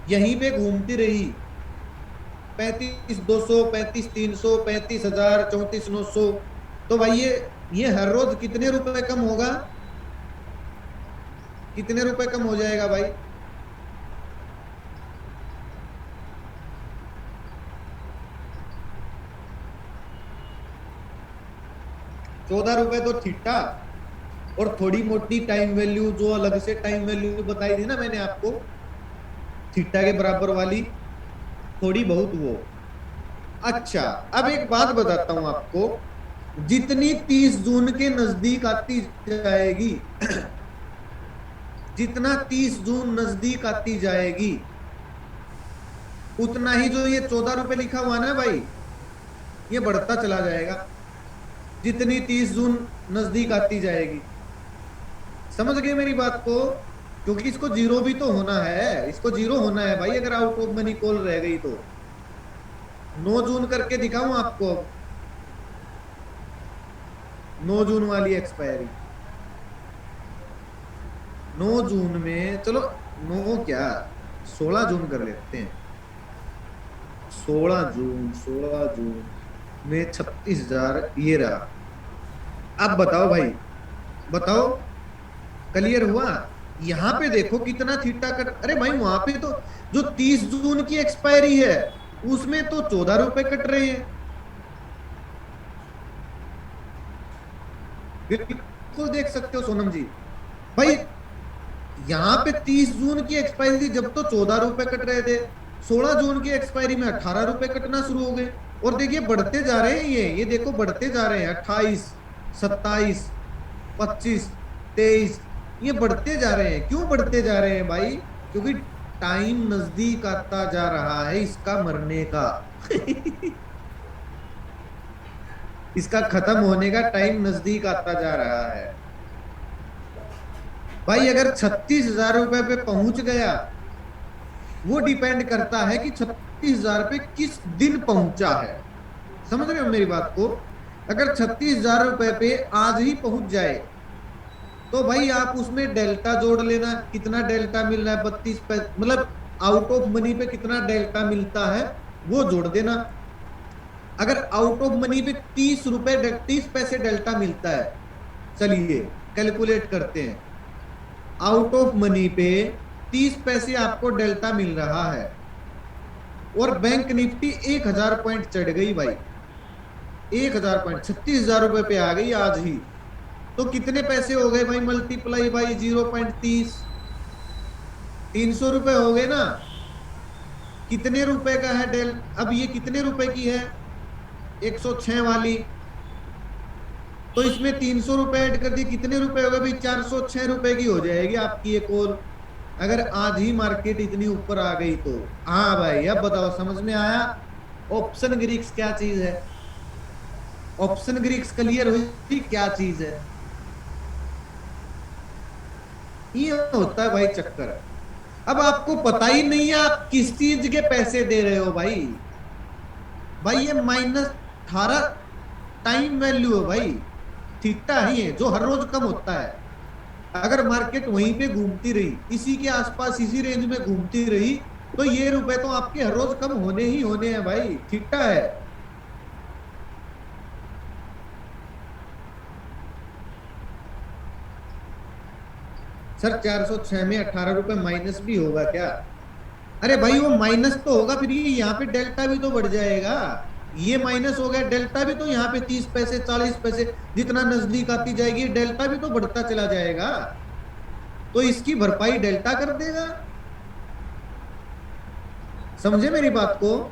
यहीं पे घूमती रही, 35,200, 35,300, 35,000, 34,900, तो भाई ये हर रोज कितने रुपए कम होगा? कितने रुपए कम हो जाएगा भाई? 14 रुपए तो थीटा, और थोड़ी मोटी टाइम वैल्यू जो अलग से टाइम वैल्यू बताई थी ना मैंने आपको, थीटा के बराबर वाली, थोड़ी बहुत वो। अच्छा, अब एक बात बताता हूं आपको, जितनी 30 जून के नजदीक आती जाएगी, जितना 30 जून नजदीक आती जाएगी, उतना ही जो ये 14 रुपए लिखा हुआ ना भाई, ये बढ़ता चला जाएगा, जितनी 30 जून नजदीक आती जाएगी। समझ गए मेरी बात को? क्योंकि इसको जीरो भी तो होना है, इसको जीरो होना है भाई, अगर आउट ऑफ मनी कॉल रह गई तो। 9 जून करके दिखाऊं आपको, 9 जून वाली एक्सपायरी, 9 जून में, चलो 9 क्या, 16 जून कर लेते हैं। 16 जून में 36,000 ये रहा। अब बताओ भाई, बताओ, क्लियर हुआ? यहाँ पे देखो कितना थीटा कट, अरे भाई वहां पे तो जो 30 जून की एक्सपायरी है उसमें तो 14 रुपए कट रहे हैं। बिल्कुल देख सकते हो सोनम जी। भाई यहाँ पे 30 जून की एक्सपायरी थी जब तो 14 रुपए कट रहे थे, 16 जून की एक्सपायरी में 18 रुपए कटना शुरू हो गए। और देखिए बढ़ते जा रहे हैं, ये देखो बढ़ते जा रहे हैं, 28, 27, 25, 23, ये बढ़ते जा रहे हैं। क्यों बढ़ते जा रहे हैं भाई? क्योंकि टाइम नजदीक आता जा रहा है इसका मरने का। इसका खत्म होने का टाइम नजदीक आता जा रहा है। भाई अगर 36,000 रुपए पे पहुंच गया, वो डिपेंड करता है कि 36,000 पे किस दिन पहुंचा है। समझ रहे हो मेरी बात को? अगर 36,000 रुपए पे आज ही पहुंच जाए तो भाई आप उसमें डेल्टा जोड़ लेना, कितना डेल्टा मिल रहा है, 32 पैसे, मतलब आउट ऑफ मनी पे कितना डेल्टा मिलता है वो जोड़ देना। अगर आउट ऑफ मनी पे 30 पैसे डेल्टा मिलता है, चलिए कैलकुलेट करते हैं। आउट ऑफ मनी पे 30 पैसे आपको डेल्टा मिल रहा है और बैंक निफ्टी 1,000 पॉइंट चढ़ गई भाई, 1,000 पॉइंट 36,000 रुपए पे आ गई आज ही। तो कितने पैसे हो गए भाई, मल्टीप्लाई बाई 0.30, 300 रुपए हो गए ना। कितने रुपए का है डेल, अब ये कितने रुपए की है, 106 वाली, तो इसमें 300 रुपए ऐड कर दिए, कितने रुपए हो गए भाई, 406 रुपए की हो जाएगी आपकी एक और, अगर आज ही मार्केट इतनी ऊपर आ गई तो। हाँ भाई अब बताओ, समझ में आया ऑप्शन ग्रीक्स क्या चीज है? ऑप्शन ग्रीक्स क्लियर हुई क्या चीज है? ये होता है भाई चक्कर। अब आपको पता ही नहीं है आप किस चीज के पैसे दे रहे हो भाई। भाई ये -18 टाइम वैल्यू है भाई, थीटा ही है जो हर रोज कम होता है। अगर मार्केट वहीं पे घूमती रही, इसी के आसपास इसी रेंज में घूमती रही, तो ये रुपए तो आपके हर रोज कम होने ही होने हैं भाई, थीटा है। सर 406 में 18 रुपए माइनस भी होगा क्या? अरे भाई वो माइनस तो होगा, फिर ये यहाँ पे डेल्टा भी तो बढ़ जाएगा। ये माइनस हो गया, डेल्टा भी तो यहाँ पे 30 पैसे 40 पैसे, जितना नजदीक आती जाएगी डेल्टा भी तो बढ़ता चला जाएगा। तो इसकी भरपाई डेल्टा कर देगा। समझे मेरी बात को?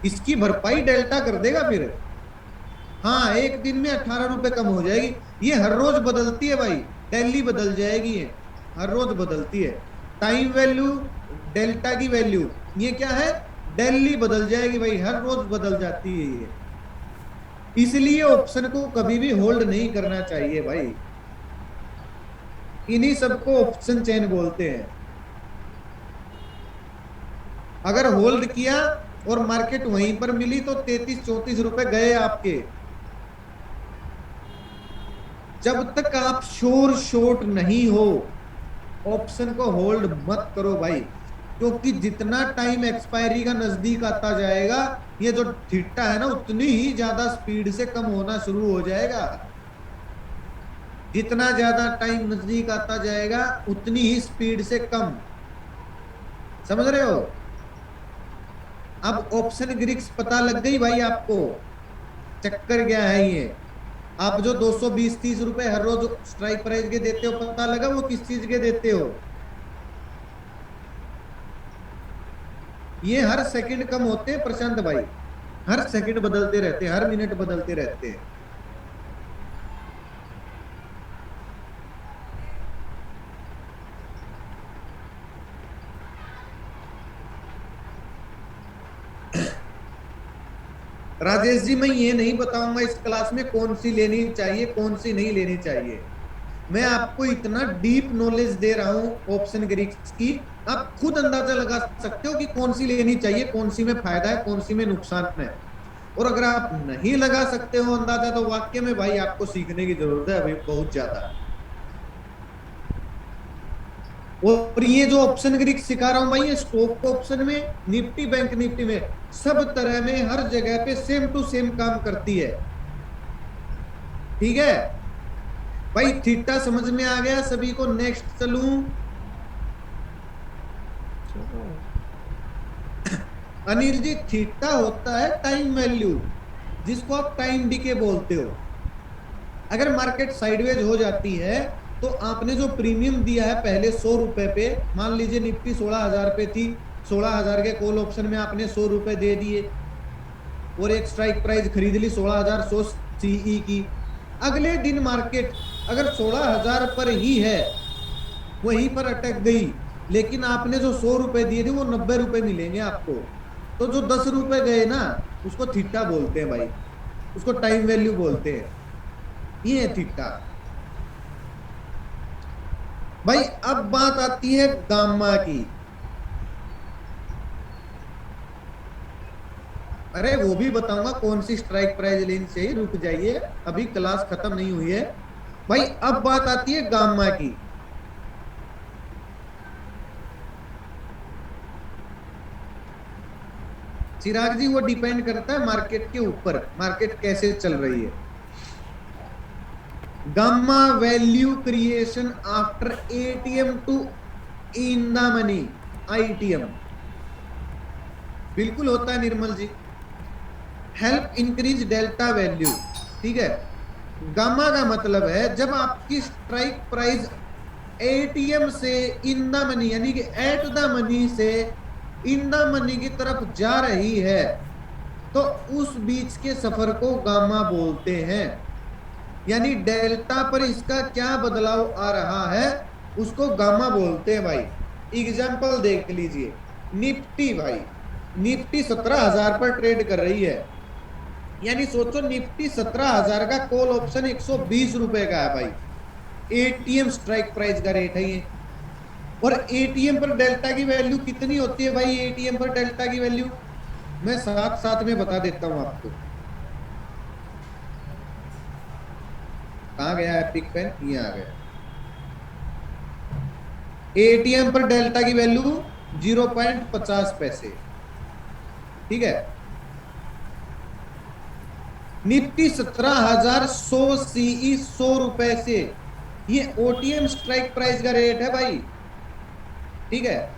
इसकी भरपाई डेल्टा कर देगा फिर। हाँ एक दिन में 18 रुपए कम हो जाएगी। ये हर रोज बदलती है भाई, डेली बदल जाएगी ये, हर रोज बदलती है। टाइम वैल्यू, डेल्टा की वैल्यू, ये क्या है, डेली बदल जाएगी भाई, हर रोज बदल जाती है ये। इसलिए ऑप्शन को कभी भी होल्ड नहीं करना चाहिए भाई, इन्हीं सबको ऑप्शन चेन बोलते हैं। अगर होल्ड किया और मार्केट वहीं पर मिली तो 33-34 रुपए गए आपके। जब तक आप श्योर शॉर्ट नहीं हो, ऑप्शन को होल्ड मत करो भाई, क्योंकि जितना टाइम एक्सपायरी का नजदीक आता जाएगा, ये जो थीटा है ना उतनी ही ज्यादा स्पीड से कम होना शुरू हो जाएगा। जितना ज्यादा टाइम नजदीक आता जाएगा उतनी ही स्पीड से कम। समझ रहे हो? अब ऑप्शन ग्रिक्स पता लग गई भाई आपको, चक्कर क्या है ये। आप जो 220-30 रुपए हर रोज स्ट्राइक प्राइस के देते हो, पता लगा वो किस चीज के देते हो? ये हर सेकंड कम होते हैं प्रशांत भाई, हर सेकंड बदलते रहते हैं, हर मिनट बदलते रहते हैं। राजेश जी मैं ये नहीं बताऊंगा इस क्लास में कौन सी लेनी चाहिए कौन सी नहीं लेनी चाहिए। मैं आपको इतना डीप नॉलेज दे रहा हूं ऑप्शन ग्रीक्स की, आप खुद अंदाजा लगा सकते हो कि कौन सी लेनी चाहिए, कौन सी में फायदा है, कौन सी में नुकसान है। और अगर आप नहीं लगा सकते हो अंदाजा, तो वाकई में भाई आपको सीखने की जरूरत है अभी बहुत ज्यादा। और ये जो ऑप्शन ग्रीक सिखा रहा हूं भाई, ये स्टॉक ऑप्शन में, निफ्टी बैंक निफ्टी में, सब तरह में हर जगह पे सेम टू सेम काम करती है। ठीक है भाई, थीटा समझ में आ गया सभी को? नेक्स्ट चलूं? अनिल जी, थीटा होता है टाइम वैल्यू, जिसको आप टाइम डीके बोलते हो। अगर मार्केट साइडवेज हो जाती है तो आपने जो प्रीमियम दिया है पहले 100 रुपए पे, मान लीजिए निफ्टी 16,000 पे थी, 16,000 के कॉल ऑप्शन में आपने 100 रुपए दे दिए और एक स्ट्राइक प्राइस खरीद ली 16,100 सीई की। अगले दिन मार्केट अगर 16,000 पर ही है, वहीं पर अटक गई, लेकिन आपने जो 100 रुपए दिए थे वो 90 रुपए मिलेंगे आपको, तो जो 10 रुपए गए ना, उसको थीटा बोलते हैं भाई, उसको टाइम वैल्यू बोलते हैं। ये है थीटा भाई। अब बात आती है गामा की। अरे वो भी बताऊंगा कौन सी स्ट्राइक प्राइस लेनी चाहिए, रुक जाइए, अभी क्लास खत्म नहीं हुई है भाई। अब बात आती है गामा की। चिराग जी, वो डिपेंड करता है मार्केट के ऊपर, मार्केट कैसे चल रही है। Gamma value creation after ATM to in the money, ITM. बिल्कुल होता है Nirmal ji. Help increase delta value. ठीक है, गामा का मतलब है जब आपकी स्ट्राइक प्राइस एटीएम से इन द मनी, यानी कि एट द मनी से इन द मनी की तरफ जा रही है, तो उस बीच के सफर को गामा बोलते हैं। यानी डेल्टा पर इसका क्या बदलाव आ रहा है, उसको गामा बोलते हैं भाई। एग्जांपल देख लीजिए, निफ्टी भाई, निफ्टी 17,000 पर ट्रेड कर रही है, यानी सोचो निफ्टी 17,000 का कॉल ऑप्शन 120 रुपए का है भाई। एटीएम स्ट्राइक प्राइस का रेट है ये। और एटीएम पर डेल्टा की वैल्यू कितनी होती है भाई? एटीएम पर डेल्टा की वैल्यू मैं साथ साथ में बता देता हूं आपको। कहां गया एपिक पेन? ये आ गया। एटीएम पर डेल्टा की वैल्यू 0.50 पैसे। ठीक है, निफ्टी 17,100 सीई 100 रुपए से, ये ओटीएम स्ट्राइक प्राइस का रेट है भाई। ठीक है,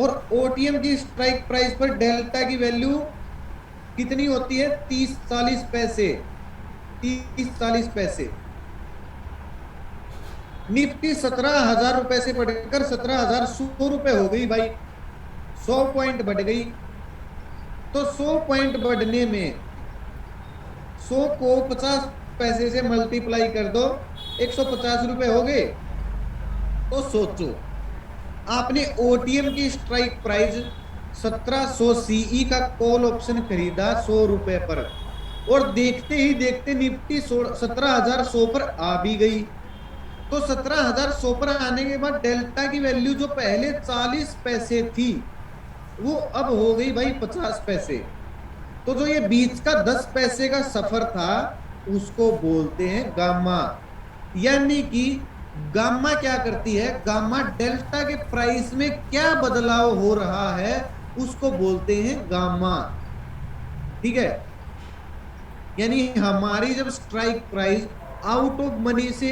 और ओटीएम की स्ट्राइक प्राइस पर डेल्टा की वैल्यू कितनी होती है? 30-40 पैसे, 30-40 पैसे। निफ्टी 17,000 रुपए से बढ़कर 17,100 रुपए हो गई भाई, 100 पॉइंट बढ़ गई। तो 100 पॉइंट बढ़ने में 100 को 50 पैसे से मल्टीप्लाई कर दो, 150 रुपए हो गए। तो सोचो, आपने ओटीएम की स्ट्राइक प्राइस 1700 सीई का कॉल ऑप्शन खरीदा 100 रुपए पर, और देखते ही देखते निफ्टी 17,100 पर आ भी गई। तो 17,100 पर आने के बाद डेल्टा की वैल्यू जो पहले 40 पैसे थी, वो अब हो गई भाई 50 पैसे। तो जो ये बीच का 10 पैसे का सफर था, उसको बोलते हैं गामा। यानी कि गामा क्या करती है? गामा डेल्टा के प्राइस में क्या बदलाव हो रहा है, उसको बोलते हैं गामा। ठीक है, यानी हमारी जब strike price out of money से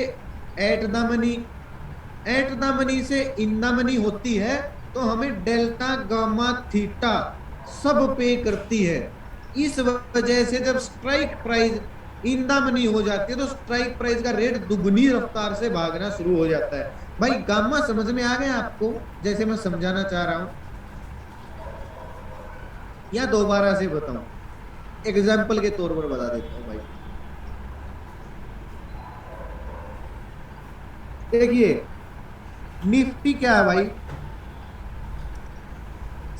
at the money, at the money से इन द मनी होती है, तो हमें डेल्टा गामा थीटा सब पे करती है। इस वजह से जब strike price in the money हो जाती है, तो स्ट्राइक प्राइस का रेट दुगनी रफ्तार से भागना शुरू हो जाता है। भाई गामा समझ में आ गया आपको, जैसे मैं समझाना चाह रहा हूं, या दोबारा से बताऊं? एग्जाम्पल के तौर पर बता देता हूं भाई। देखिए, निफ्टी क्या है भाई?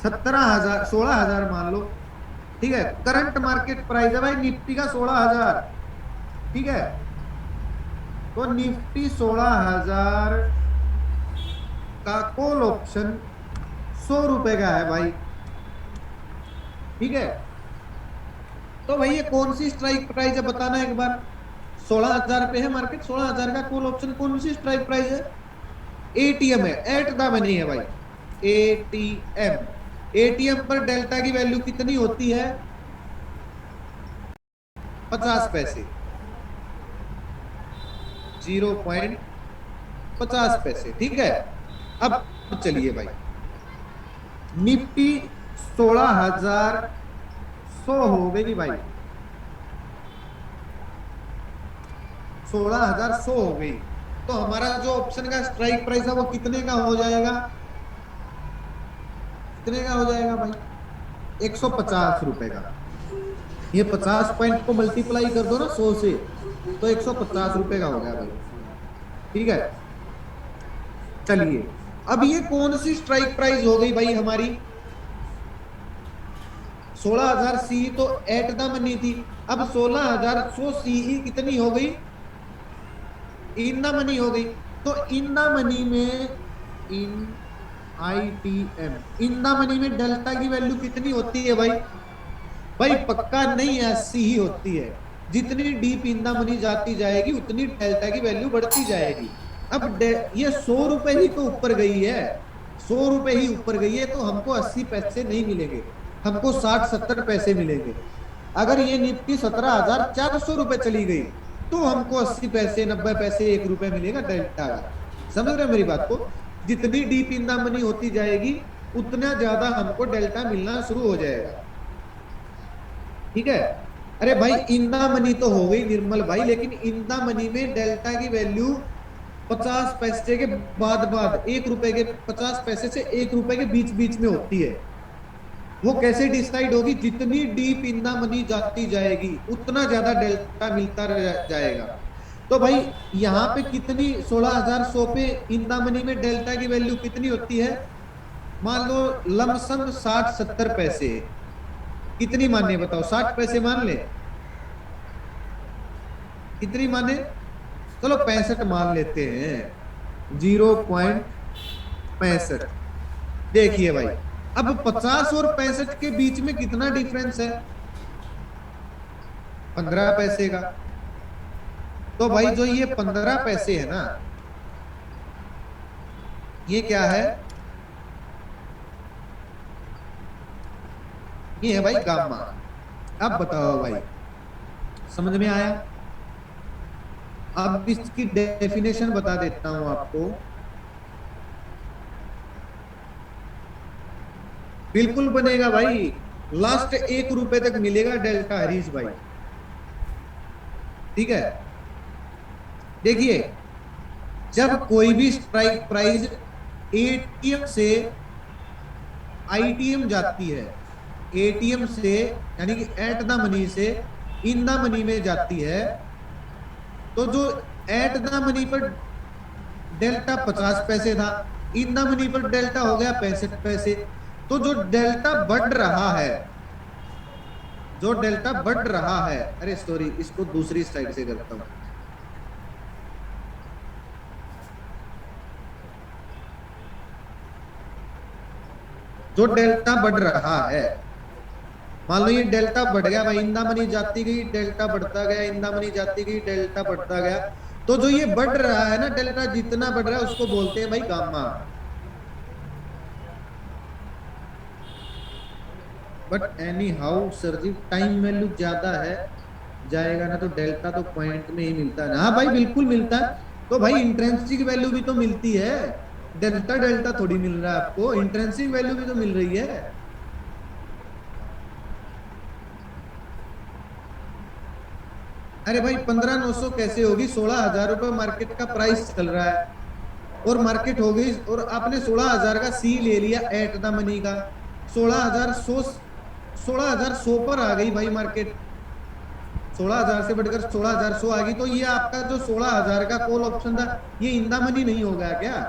17,000, 16,000 मान लो। ठीक है, करंट मार्केट प्राइस है भाई निफ्टी का 16,000। ठीक है, तो निफ्टी 16,000 का कॉल ऑप्शन 100 रुपए का है भाई। ठीक है, तो भाई ये कौन सी स्ट्राइक प्राइस है बताना एक बार। 16,000 पे है मार्केट, 16,000 का कॉल ऑप्शन, कौन सी स्ट्राइक प्राइस है? एटीएम है, एट द मनी है भाई, एटीएम। एटीएम पर डेल्टा की वैल्यू कितनी होती है? 50 पैसे, 0.50 पैसे, ठीक है। अब चलिए भाई, निफ्टी 16,100 हो गई भाई, 16,100 हो गई। तो हमारा जो ऑप्शन का स्ट्राइक प्राइस है वो कितने का हो जाएगा? कितने का हो जाएगा भाई? 150 रुपए का। ये 50 पॉइंट को मल्टीप्लाई कर दो ना 100 से, तो 150 रुपए का हो गया भाई, ठीक है। चलिए, अब ये कौन सी स्ट्राइक प्राइस हो गई भाई हमारी? 16,000 सी तो एट द मनी थी, अब 16,100 सी कितनी हो गई? इन द मनी हो गई। तो इन द मनी में, इन आईटीएम, इन द मनी में डेल्टा की वैल्यू कितनी होती है भाई? भाई पक्का नहीं, 80 ही होती है। जितनी डीप इन द मनी जाती जाएगी उतनी डेल्टा की वैल्यू बढ़ती जाएगी। अब ये 100 रुपए ही तो ऊपर गई है, 100 रुपए ही ऊपर गई है, तो हमको 80 पैसे नहीं मिलेंगे, हमको 60-70 पैसे मिलेंगे। अगर ये निफ्टी 17,400 रुपए चली गई तो हमको 80 पैसे, 90 पैसे, 1 रुपए मिलेगा डेल्टा का। समझ रहे हैं मेरी बात को? जितनी डीप इन द मनी होती जाएगी उतना ज्यादा हमको डेल्टा मिलना शुरू हो जाएगा, ठीक है। अरे भाई इन द मनी तो हो गई निर्मल भाई, लेकिन इन द मनी में डेल्टा की वैल्यू 50 पैसे के बाद बाद 1 रुपए के, 50 पैसे से 1 रुपए के बीच बीच में होती है। वो कैसे डिसाइड होगी? जितनी डीप इन द मनी जाती जाएगी उतना ज्यादा डेल्टा मिलता जाएगा। तो भाई यहाँ पे कितनी, 16,100 पे इन द मनी में डेल्टा की वैल्यू कितनी होती है? मान लो लमसम 60-70 पैसे। कितनी माने बताओ? 60 पैसे मान ले? कितनी माने? चलो 65 मान लेते हैं, 0.65। देखिए भाई, अब 50 और 65 के बीच में कितना डिफरेंस है? 15 पैसे का। तो भाई जो ये 15 पैसे है ना, ये क्या है? ये है भाई गामा। अब बताओ भाई, समझ में आया? अब इसकी डेफिनेशन बता देता हूं आपको। बिल्कुल बनेगा भाई, लास्ट 1 रुपए तक मिलेगा डेल्टा हरीश भाई, ठीक है। देखिए, जब कोई भी स्ट्राइक प्राइस एटीएम से आईटीएम जाती है, एटीएम से यानी कि एट द मनी से इन द मनी में जाती है, तो जो एट द मनी पर डेल्टा 50 पैसे था, इन द मनी पर डेल्टा हो गया 65 पैसे। तो जो डेल्टा बढ़ रहा है, जो डेल्टा बढ़ रहा है, अरे सॉरी, इसको दूसरी साइड से करता हूं। जो डेल्टा बढ़ रहा है, मान लो ये डेल्टा बढ़ गया भाई, इंदा मनी जाती गई, डेल्टा बढ़ता गया, इंदा मनी जाती गई, डेल्टा बढ़ता गया। तो जो ये बढ़ रहा है ना डेल्टा, जितना बढ़ रहा है उसको बोलते हैं भाई gamma. But anyhow sir जी, टाइम वैल्यू ज्यादा है, जाएगा ना तो डेल्टा तो पॉइंट में ही मिलता है ना। हाँ भाई बिल्कुल मिलता है। तो भाई इंट्रेंसिक वैल्यू भी तो मिलती है, डेल्टा डेल्टा थोड़ी मिल रहा है आपको, इंट्रेंसिक वैल्यू भी तो मिल रही है। अरे भाई 15,900 कैसे होगी? 16,000 रुपए मार्केट का प्राइस चल रहा है, और मार्केट हो गई, और आपने 16,000 का सी ले लिया एट द मनी का, 16,100, 16,100 पर आ गई भाई मार्केट, 16,000 से बढ़कर 16,100 आ गई। तो ये आपका जो 16,000 का कॉल ऑप्शन था, ये इन द मनी नहीं होगा क्या?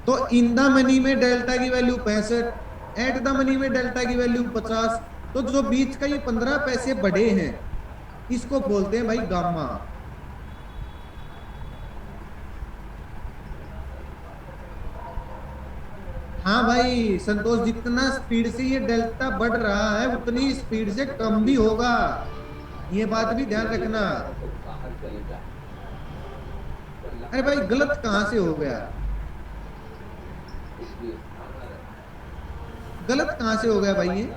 तो इन द मनी में डेल्टा की वैल्यू 65, एट द मनी में डेल्टा की वैल्यू 50। तो जो बीच का ये 15 पैसे बढ़े हैं, इसको बोलते हैं भाई गामा। हाँ भाई संतोष, जितना स्पीड से ये डेल्टा बढ़ रहा है उतनी स्पीड से कम भी होगा, ये बात भी ध्यान रखना। अरे भाई गलत कहां से हो गया? गलत कहां से हो गया भाई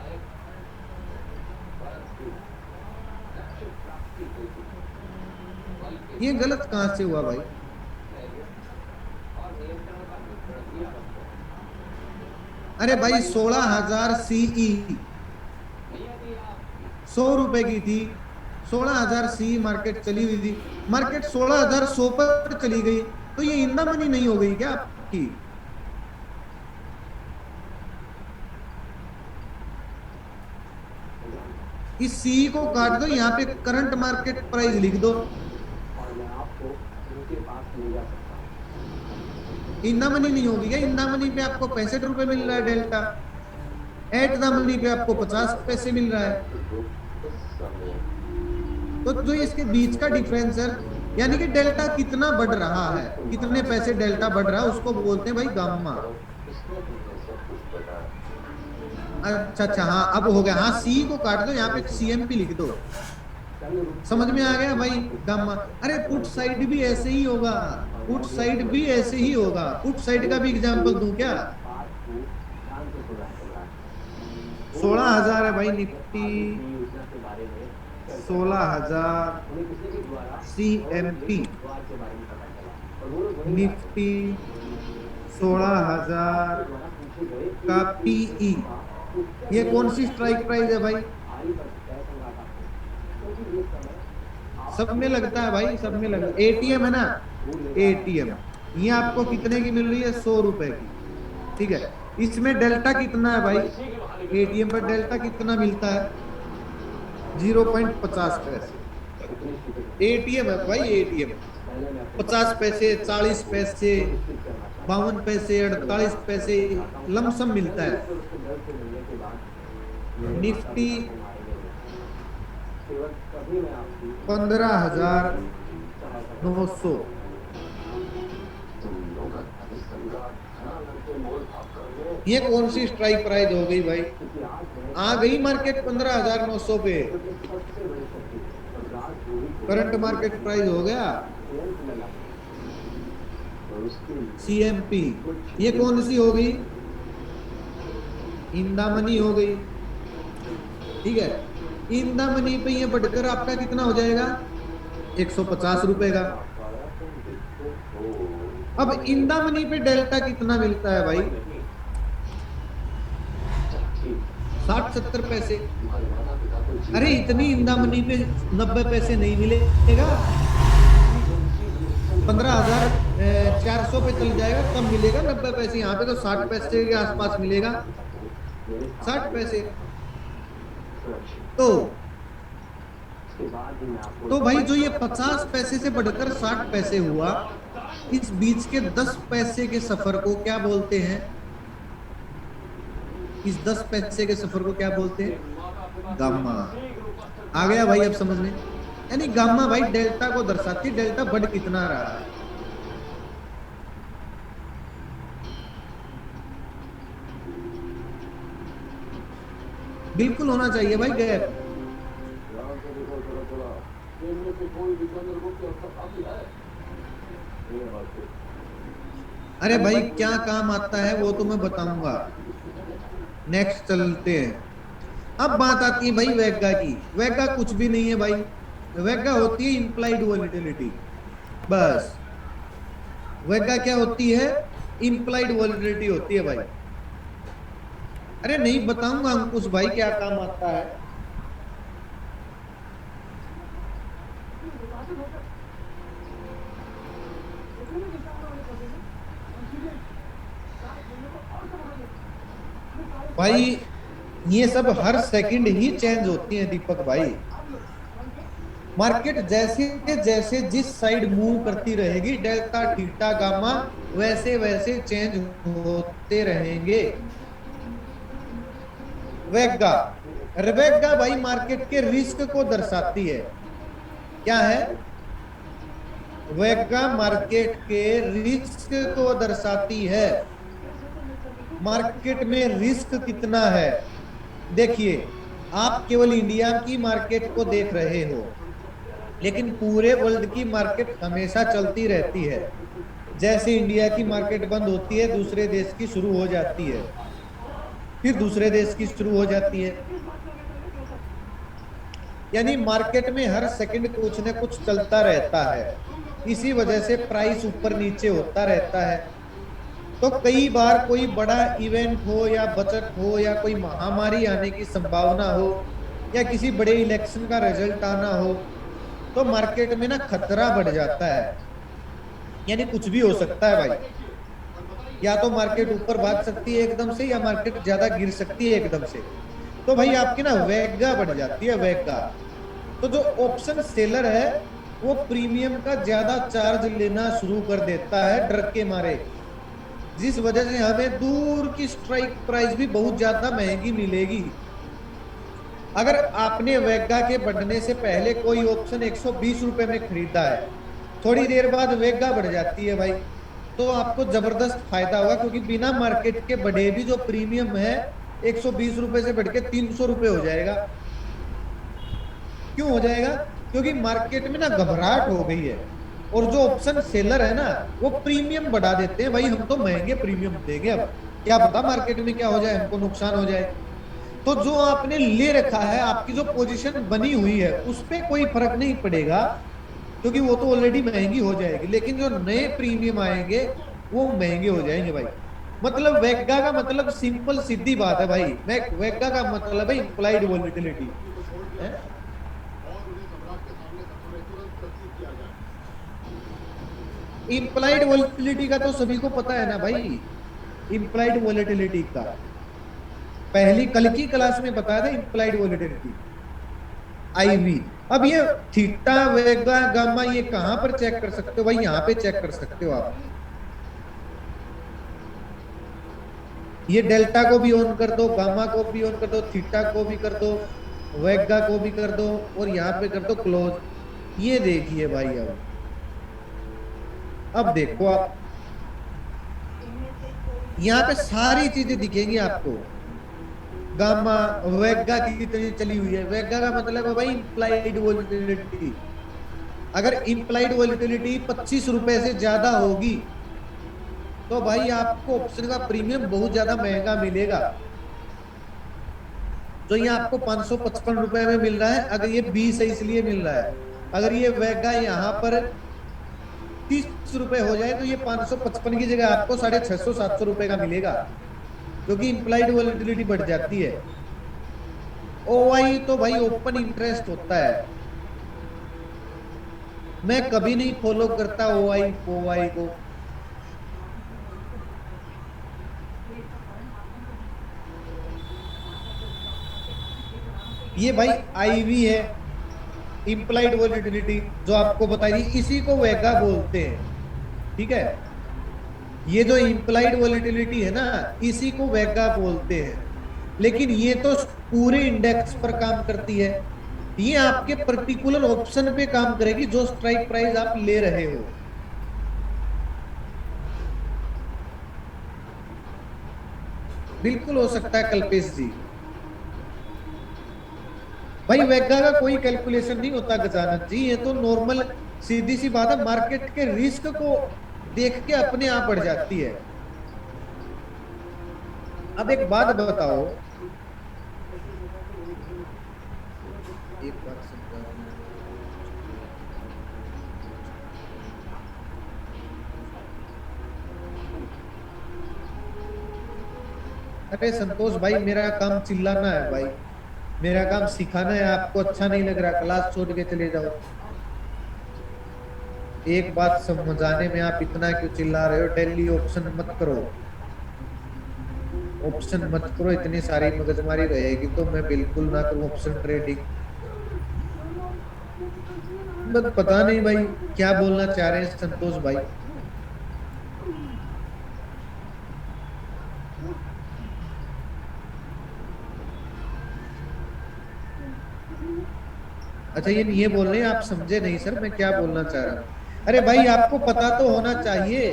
ये गलत कहां से हुआ भाई? अरे भाई 16,000 CE 100 रुपए की थी। 16,000 CE मार्केट चली हुई थी, मार्केट 16,100 पर चली गई, तो ये इंदा मनी नहीं हो गई क्या आपकी? इस सी को काट दो, यहाँ पे करंट मार्केट प्राइस लिख दो। इंदा मनी नहीं होगी क्या? इंदा मनी पे आपको 65 रुपए मिल रहा है डेल्टा, एट द मनी पे आपको 50 पैसे मिल रहा है। तो जो इसके बीच का डिफरेंस है, यानी कि डेल्टा कितना बढ़ रहा है, कितने पैसे डेल्टा बढ़ रहा है, उसको बोलते हैं भाई गामा। अच्छा अच्छा, हाँ अब हो गया। हाँ सी को काट दो, यहाँ पे CMP लिख दो, समझ में आ गया भाई गामा। अरे पुट साइड भी ऐसे ही होगा, पुट साइड भी ऐसे ही होगा। पुट साइड का भी एग्जांपल दूं क्या? 16,000 है भाई निफ्टी, 16,000 CMP, निफ्टी 16,000 का PE। ये कौन सी स्ट्राइक प्राइस है भाई? सब में लगता है भाई, सब में लगता है। ATM है ना, ATM ये आपको कितने की मिल रही है? 100 रुपए की, ठीक है। इसमें डेल्टा कितना है भाई? ATM पर डेल्टा कितना मिलता है? 0.50 पैसे। ATM है भाई, ATM 50 पैसे, 40 पैसे, 52 पैसे, 48 पैसे लमसम मिलता है। निफ्टी 15,900। ये कौन सी स्ट्राइक प्राइस हो गई भाई? आ गई मार्केट 15,900 पे, करंट मार्केट प्राइस हो गया CMP। ये कौन सी हो गई? इंदा मनी हो गई, ठीक है। इंदा मनी पे ये बढ़कर आपका कितना हो जाएगा? 150 रुपए का। अब इंदा मनी पे डेल्टा कितना मिलता है भाई? 60-70 पैसे। अरे इतनी इंदा मनी पे 90 पैसे नहीं मिलेगा, 15,400 पे चल जाएगा, कम मिलेगा 90 पैसे। यहाँ पे तो 60 पैसे के आसपास मिलेगा, 60 पैसे। तो भाई जो ये 50 पैसे से बढ़कर 60 पैसे हुआ, इस बीच के 10 पैसे के सफर को क्या बोलते हैं? इस 10 पैसे के सफर को क्या बोलते हैं? गामा। आ गया भाई अब समझ में? यानी गामा भाई डेल्टा को दर्शाती, डेल्टा बढ़ कितना रहा है। बिल्कुल होना चाहिए भाई गैप। अरे भाई क्या काम आता है वो तो मैं बताऊंगा, नेक्स्ट चलते हैं। अब बात आती है भाई वेगा की। वेगा कुछ भी नहीं है भाई, वेगा होती है इंप्लाइड वोलेटिलिटी, बस। वेगा क्या होती है? इंप्लाइड वोलेटिलिटी होती है भाई। अरे नहीं बताऊंगा अंकुश भाई क्या काम आता है। भाई ये सब हर सेकंड ही चेंज होती है दीपक भाई। मार्केट जैसे जैसे जिस साइड मूव करती रहेगी, डेल्टा थीटा गामा वैसे वैसे चेंज होते रहेंगे। वेगा, वेगा भाई मार्केट के रिस्क को दर्शाती है। क्या है? वेगा मार्केट के रिस्क को दर्शाती है। मार्केट में रिस्क कितना है? देखिए आप केवल इंडिया की मार्केट को देख रहे हो, लेकिन पूरे वर्ल्ड की मार्केट हमेशा चलती रहती है। जैसे इंडिया की मार्केट बंद होती है दूसरे देश की शुरू हो जाती है, फिर दूसरे देश की शुरू हो जाती है। यानी मार्केट में हर सेकंड कुछ ना कुछ चलता रहता है, इसी वजह से प्राइस ऊपर नीचे होता रहता है। तो कई बार कोई बड़ा इवेंट हो या बजट हो या कोई महामारी आने की संभावना हो या किसी बड़े इलेक्शन का रिजल्ट आना हो, तो मार्केट में ना खतरा बढ़ जाता है। यानी कुछ भी हो सकता है भाई, या तो मार्केट ऊपर भाग सकती है एकदम से, या मार्केट ज्यादा गिर सकती है एकदम से। तो भाई आपकी ना वेगा बढ़ जाती है, वेगा। तो जो ऑप्शन सेलर है वो प्रीमियम का ज्यादा चार्ज लेना शुरू कर देता है डर के मारे, जिस वजह से हमें दूर की स्ट्राइक प्राइस भी बहुत ज्यादा महंगी मिलेगी। अगर आपने वेगा के बढ़ने से पहले कोई ऑप्शन 120 रुपए में खरीदा है, थोड़ी देर बाद वेगा बढ़ जाती है भाई, तो आपको जबरदस्त फायदा होगा, क्योंकि बिना मार्केट के बढ़े भी जो प्रीमियम है 120 रुपए से बढ़ के 300 रुपए हो जाएगा। क्यों हो जाएगा? क्योंकि मार्केट में ना घबराहट हो गई है, और जो ऑप्शन सेलर है ना वो प्रीमियम बढ़ा देते हैं। भाई हम तो महंगे प्रीमियम देंगे, अब क्या पता मार्केट में क्या हो जाए, हमको नुकसान हो जाए। तो जो आपने ले रखा है, आपकी जो पोजीशन बनी हुई है उस पर कोई फर्क नहीं पड़ेगा, क्योंकि वो तो ऑलरेडी महंगी हो जाएगी। लेकिन जो नए प्रीमियम आएंगे वो महंगे हो जाएंगे भाई। मतलब वेगा का मतलब सिंपल सीधी बात है भाई, वेगा का मतलब है इम्प्लाइड वॉलेटिलिटी है। इम्प्लाइड वॉलेटिलिटी का तो सभी को पता है ना भाई। इम्प्लाइड वॉलेटिलिटी का पहली कल की क्लास में बताया था, इम्प्लाइड वॉलेटिलिटी आईवी। अब ये थीटा वेगा गामा ये कहां पर चेक कर सकते हो भाई? यहाँ पे चेक कर सकते हो आप। ये डेल्टा को भी ऑन कर दो, गामा को भी ऑन कर दो, थीटा को भी कर दो, वेगा को भी कर दो, और यहाँ पे कर दो क्लोज। ये देखिए भाई, अब देखो आप, यहाँ पे सारी चीजें दिखेंगी आपको। गामा वेगा कितनी चली हुई है, वेगा का मतलब है भाई इंप्लाइड वोलेटिलिटी। अगर इंप्लाइड वोलेटिलिटी 25 रुपए से ज्यादा होगी तो भाई आपको ऑप्शन का प्रीमियम बहुत ज्यादा महंगा मिलेगा। जो ये आपको 555 रुपए में मिल रहा है, अगर ये 20 है इसलिए मिल रहा है। अगर ये वेगा यहाँ पर 30 रुपए हो जाए तो ये 555 की जगह आपको 650 700 रुपए का मिलेगा, क्योंकि इंप्लाइड वॉलेटिलिटी बढ़ जाती है। ओआई तो भाई ओपन इंटरेस्ट होता है, मैं कभी नहीं फॉलो करता ओआई ओआई को। ये भाई आईवी है, इंप्लाइड वॉलेटिलिटी जो आपको बताई थी, इसी को वेगा बोलते हैं। ठीक है, ये जो इंप्लाइड वॉलेटिलिटी है ना इसी को वेगा बोलते हैं। लेकिन ये तो पूरे इंडेक्स पर काम करती है, ये आपके पर्टिकुलर ऑप्शन पे काम करेगी जो स्ट्राइक प्राइस आप ले रहे हो। बिल्कुल हो सकता है कल्पेश जी। भाई वेगा का कोई कैलकुलेशन नहीं होता गजानन जी, ये तो नॉर्मल सीधी सी बात है, मार्केट के रिस्क को देख के अपने आप बढ़ जाती है। अब एक बात बताओ, एक बात समझा। अरे संतोष भाई, मेरा काम चिल्लाना है भाई, मेरा काम सिखाना है। आपको अच्छा नहीं लग रहा, क्लास छोड़ के चले जाओ। एक बात समझाने में आप इतना क्यों चिल्ला रहे हो? डेली ऑप्शन मत करो, ऑप्शन मत करो, इतनी सारी मगजमारी रहेगी तो मैं बिल्कुल ना करूं ऑप्शन ट्रेडिंग। बस पता नहीं भाई क्या बोलना चाह रहे हैं संतोष भाई। अच्छा, ये बोल रहे हैं आप समझे नहीं सर मैं क्या बोलना चाह रहा हूँ। अरे भाई आपको पता तो होना चाहिए।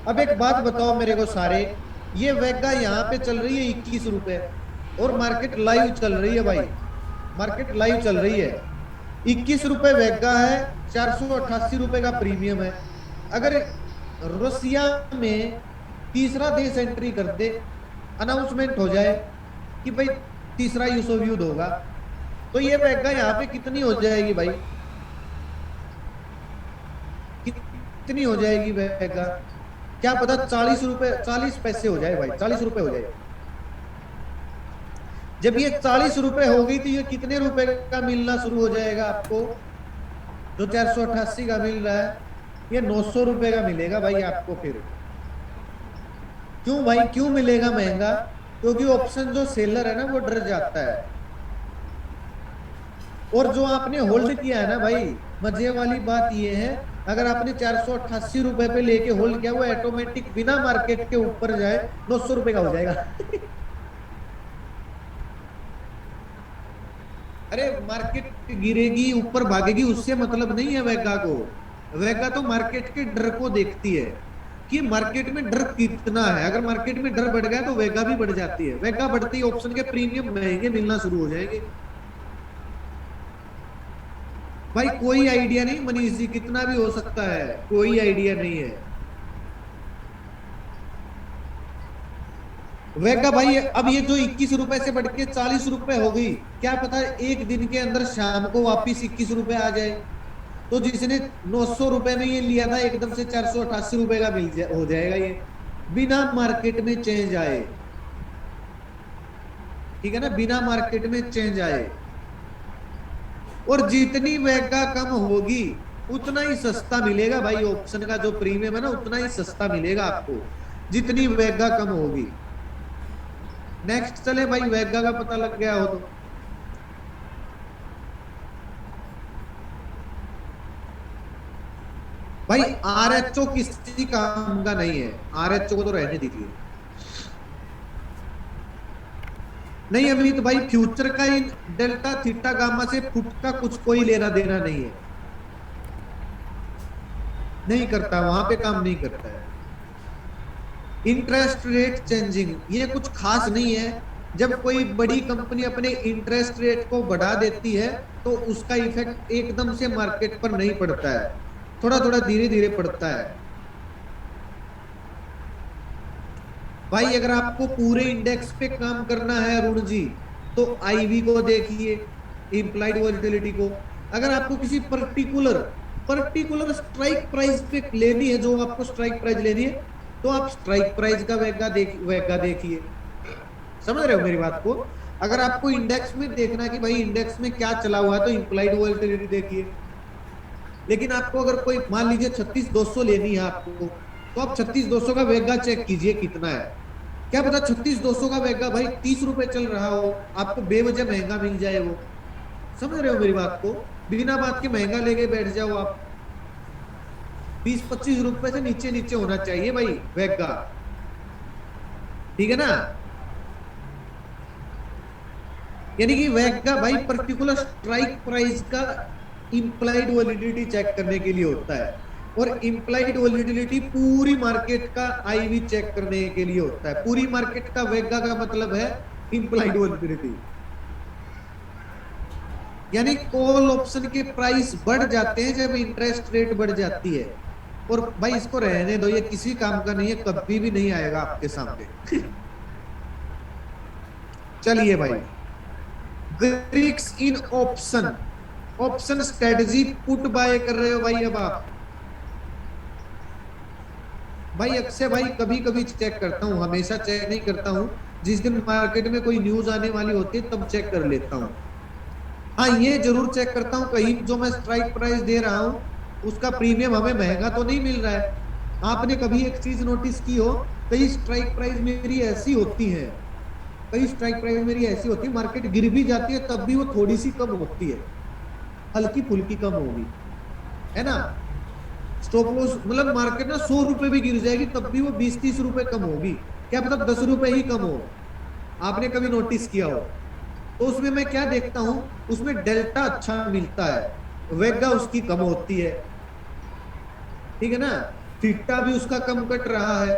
अब एक बात बताओ मेरे को सारे, ये वेगा यहाँ पे चल रही है 21 रुपए, और मार्केट लाइव चल रही है भाई, मार्केट लाइव चल रही है। ₹21 वेगा है, ₹488 का प्रीमियम है। अगर रसिया में तीसरा देश एंट्री कर दे, अनाउंसमेंट हो जाए कि भाई तीसरा विश्व युद्ध होगा, तो ये वेगा यहाँ पे कितनी हो जाएगी भाई, कितनी हो जाएगी वेगा? क्या पता ₹40, 40 पैसे हो जाए भाई, ₹40 हो जाए। जब ये ₹40 हो गई तो ये कितने रुपए का मिलना शुरू हो जाएगा आपको? जो 488 का मिल रहा है, ये ₹900 का मिलेगा भाई आपको। फिर क्यों भाई, क्यों मिलेगा महंगा? क्योंकि ऑप्शन जो सेलर है ना वो डर जाता है। और जो आपने होल्ड किया है ना भाई, मजे वाली बात ये है, अगर आपने ₹488 पे लेके होल्ड किया, वो ऑटोमेटिक बिना मार्केट के ऊपर जाए ₹900 का हो जाएगा। अरे मार्केट गिरेगी ऊपर भागेगी उससे मतलब नहीं है वेगा को। वेगा तो मार्केट के डर को देखती है कि मार्केट में डर कितना है। अगर मार्केट में डर बढ़ गया तो वेगा भी बढ़ जाती है। वेगा बढ़ती है, ऑप्शन के प्रीमियम महंगे मिलना शुरू हो जाएंगे। भाई कोई आइडिया नहीं मनीष जी, कितना भी हो सकता है, कोई आइडिया नहीं है। वेगा भाई अब ये जो ₹21 से बढ़ के ₹40 हो गई, क्या पता एक दिन के अंदर शाम को वापिस ₹21 आ जाए। तो जिसने ₹900 में ये लिया था, एकदम से ₹488 का हो जाएगा ये, बिना मार्केट में चेंज आए। ठीक है ना, बिना मार्केट में चेंज आए। और जितनी वेगा कम होगी उतना ही सस्ता मिलेगा भाई। ऑप्शन का जो प्रीमियम है ना, उतना ही सस्ता मिलेगा आपको जितनी वेगा कम होगी। नेक्स्ट चले भाई, वेगा का पता लग गया हो तो। भाई आरएचओ किसी काम का नहीं है, आरएचओ को तो रहने दीजिए। नहीं अमित भाई, फ्यूचर का इन डेल्टा थीटा गामा से फुट का कुछ कोई लेना देना नहीं है, नहीं करता, वहां पे काम नहीं करता है। इंटरेस्ट रेट चेंजिंग ये कुछ खास नहीं है। जब कोई बड़ी कंपनी अपने इंटरेस्ट रेट को बढ़ा देती है तो उसका इफेक्ट एकदम से मार्केट पर नहीं पड़ता है, थोड़ा थोड़ा धीरे धीरे पड़ता है। भाई अगर आपको पूरे इंडेक्स पे काम करना है अरुण जी, तो आईवी को देखिए, इम्प्लाइड वॉलेटिलिटी को। अगर आपको किसी पर्टिकुलर पर्टिकुलर स्ट्राइक प्राइस पे लेनी है, जो आपको स्ट्राइक प्राइस लेनी है, तो आप स्ट्राइक प्राइस का वेगा देखिए। समझ रहे हो मेरी बात को? अगर आपको इंडेक्स में देखना है कि भाई इंडेक्स में क्या चला हुआ है, तो इम्प्लाइड वॉलेटिलिटी देखिए। लेकिन आपको अगर कोई मान लीजिए 36,200 लेनी है आपको, तो आप 36,200 का वेगा चेक कीजिए कितना है। क्या पता 36,200 का वेगा भाई ₹30 चल रहा हो, आपको बेवजह महंगा मिल जाए वो। समझ रहे हो मेरी बात को? बिना बात के महंगा लेके बैठ जाओ आप। ₹20-25 से नीचे नीचे होना चाहिए भाई वेगा, ठीक है ना? यानी कि वेगा भाई पर्टिकुलर स्ट्राइक प्राइस का इम्प्लाइड वॉलिडिटी चेक करने के लिए होता है, और इम्प्लाइड वॉलिडिटी पूरी मार्केट का आईवी चेक करने के लिए होता है। पूरी मार्केट का वेगा का मतलब है इम्प्लाइड वॉलिडिटी। यानी कॉल ऑप्शन के प्राइस बढ़ जाते हैं जब इंटरेस्ट रेट बढ़ जाती है। और भाई इसको रहने दो, ये किसी काम का नहीं है, कभी भी नहीं आएगा आपके सामने। चलिए भाई, Greeks in option, option strategy put buy कर रहे हो भाई अब आप। भाई अक्षय भाई कभी कभी चेक करता हूँ, हमेशा चेक नहीं करता हूँ। जिस दिन मार्केट में कोई न्यूज आने वाली होती है तब चेक कर लेता हूँ। हाँ ये जरूर चेक करता हूँ, कहीं जो मैं स्ट्राइक प्राइस दे रहा हूँ उसका प्रीमियम हमें महंगा तो नहीं मिल रहा है। आपने कभी एक चीज नोटिस की हो, कई स्ट्राइक प्राइस मेरी ऐसी होती है, कई स्ट्राइक प्राइस मेरी ऐसी होती है, मार्केट गिर भी जाती है तब भी वो थोड़ी सी कम होती है, हल्की फुल्की कम होगी, है ना? स्टॉप लॉस मतलब मार्केट ना ₹100 भी गिर जाएगी तब भी वो ₹20-30 कम होगी, क्या पता ₹10 ही कम हो। आपने कभी नोटिस किया हो? तो उसमें मैं क्या देखता हूं, उसमें डेल्टा अच्छा मिलता है, वेगा उसकी कम होती है, ठीक है ना? थीटा भी उसका कम कट रहा है।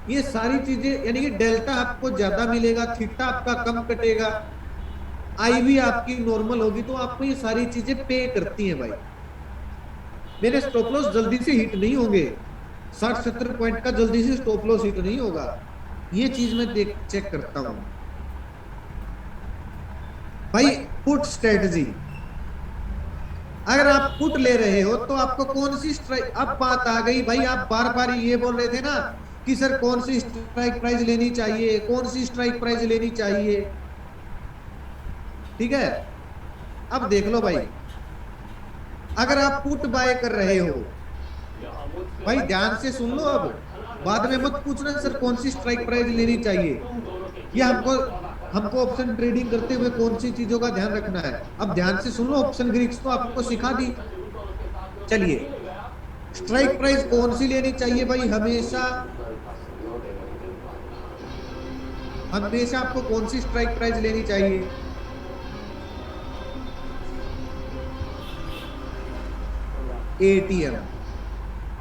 ये सारी चीजें यानी कि डेल्टा आपको ज्यादा मिलेगा, थीटा आपका कम कटेगा, आईवी आपकी नॉर्मल होगी तो आपको ये सारी चीजें पे करती हैं भाई। मेरे स्टॉप लॉस जल्दी से हिट नहीं होंगे, 60-70 पॉइंट का जल्दी से स्टॉप लॉस हिट नहीं होगा। ये चीज मैं देख चेक करता हूं भाई। पुट स्ट्रेटजी, अगर आप पुट ले रहे हो तो आपको कौन सी स्ट्राइक, अब बात आ गई भाई, आप बार बार ये बोल रहे थे ना कि सर कौन सी स्ट्राइक प्राइस लेनी चाहिए, कौन सी स्ट्राइक प्राइस लेनी चाहिए। ठीक है, अब देख लो भाई, अगर आप पुट बाय कर रहे हो भाई, ध्यान से सुन लो, अब बाद में मत पूछना सर कौन सी स्ट्राइक प्राइस लेनी चाहिए। ये हमको हमको ऑप्शन ट्रेडिंग करते हुए कौन सी चीजों का ध्यान रखना है। अब ध्यान से सुन लो, ऑप्शन ग्रीक्स तो आपको सिखा दी। चलिए, स्ट्राइक प्राइस कौन सी लेनी चाहिए भाई, हमेशा हमेशा आपको कौन सी स्ट्राइक प्राइस लेनी चाहिए। एटीएम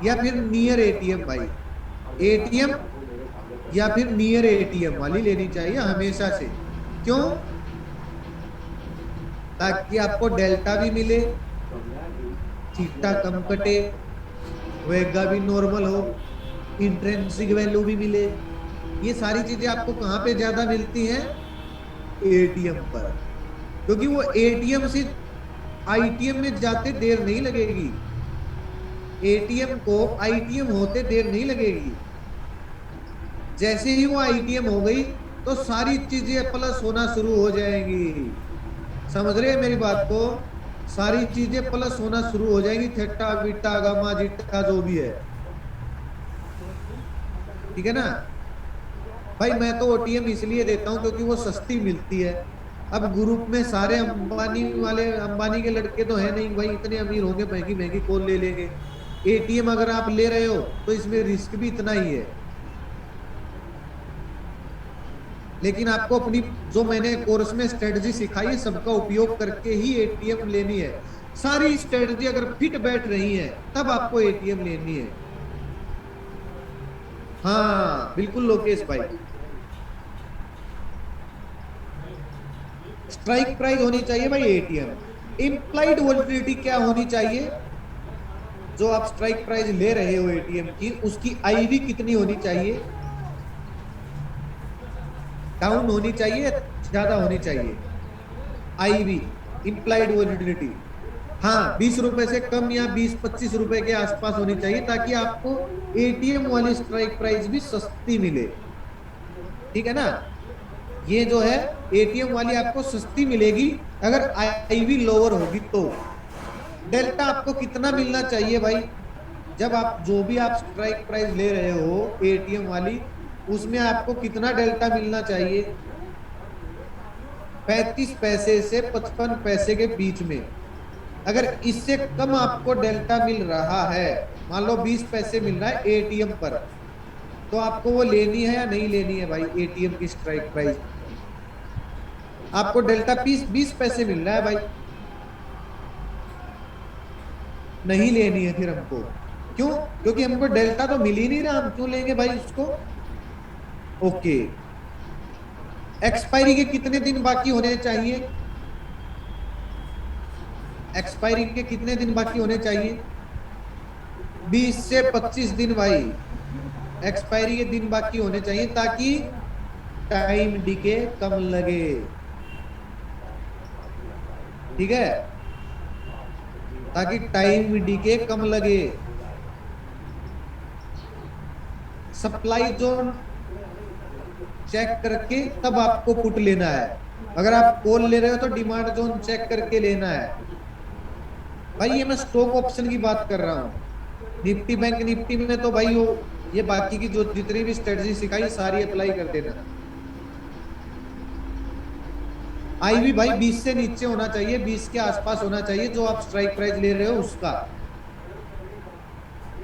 या फिर नियर एटीएम भाई, एटीएम या फिर नियर एटीएम वाली लेनी चाहिए हमेशा से। क्यों? ताकि आपको डेल्टा भी मिले, थीटा कम कटे, वेगा भी नॉर्मल हो, इंट्रिंसिक वैल्यू भी मिले। ये सारी चीजें आपको कहां पे ज्यादा मिलती हैं? एटीएम पर, क्योंकि वो एटीएम से आईटीएम में जाते देर नहीं लगेगी, एटीएम को आईटीएम होते देर नहीं लगेगी। जैसे ही वो आईटीएम हो गई तो सारी चीजें प्लस होना शुरू हो जाएंगी। समझ रहे हैं मेरी बात को? सारी चीजें प्लस होना शुरू हो जाएंगी, थीटा बीटा गामा जीटा जो भी है। ठीक है ना भाई? मैं तो ओटीएम इसलिए देता हूं क्योंकि वो सस्ती मिलती है। अब ग्रुप में सारे अंबानी वाले, अंबानी के लड़के तो है नहीं भाई, इतने अमीर होंगे महंगी महंगी कौन ले लेंगे। एटीएम अगर आप ले रहे हो तो इसमें रिस्क भी इतना ही है, लेकिन आपको अपनी जो मैंने कोर्स में स्ट्रेटजी सिखाई है सबका उपयोग करके ही एटीएम लेनी है। सारी स्ट्रेटजी अगर फिट बैठ रही है तब आपको एटीएम लेनी है। हाँ बिल्कुल लोकेश भाई, स्ट्राइक प्राइस होनी चाहिए भाई एटीएम। इम्प्लाइड वोलेटिलिटी क्या होनी चाहिए? जो आप स्ट्राइक प्राइस ले रहे हो एटीएम की, उसकी आईवी कितनी होनी चाहिए? डाउन होनी चाहिए, ज्यादा होनी चाहिए आईवी, इम्प्लाइड वोलेटिलिटी। हाँ 20 रुपए से कम या 20-25 रुपए के आसपास होनी चाहिए, ताकि आपको एटीएम वाली स्ट्राइक प्राइस भी सस्ती मिले। ठीक है ना? ये जो है एटीएम वाली आपको सस्ती मिलेगी अगर आईवी लोअर होगी तो। डेल्टा आपको कितना मिलना चाहिए भाई? जब आप जो भी आप स्ट्राइक प्राइस ले रहे हो एटीएम वाली, उसमें आपको कितना डेल्टा मिलना चाहिए? 35 पैसे से 55 पैसे के बीच में। अगर इससे कम आपको डेल्टा मिल रहा है, मान लो 20 पैसे मिल रहा है एटीएम पर, तो आपको वो लेनी है या नहीं लेनी है भाई? एटीएम की स्ट्राइक प्राइस आपको डेल्टा 20 पैसे मिल रहा है भाई, नहीं लेनी है फिर हमको। क्यों? क्योंकि हमको डेल्टा तो मिल ही नहीं रहा, हम क्यों लेंगे भाई उसको? ओके, एक्सपायरी के कितने दिन बाकी होने चाहिए? एक्सपायरी के कितने दिन बाकी होने चाहिए? 20 से 25 दिन भाई, एक्सपायरी के दिन बाकी होने चाहिए, ताकि टाइम डीके कम लगे। ठीक है, ताकि टाइम डीके कम लगे। सप्लाई जोन चेक करके तब आपको पुट लेना है। अगर आप कॉल ले रहे हो तो डिमांड जोन चेक करके लेना है भाई। ये मैं स्टॉक ऑप्शन की बात कर रहा हूँ। निफ्टी बैंक निफ्टी में तो भाई वो ये बाकी की जो जितनी भी स्ट्रेटजी सिखाई सारी अप्लाई कर देना। आईवी भाई 20 से नीचे होना चाहिए, 20 के आसपास होना चाहिए जो आप स्ट्राइक प्राइस ले रहे हो उसका।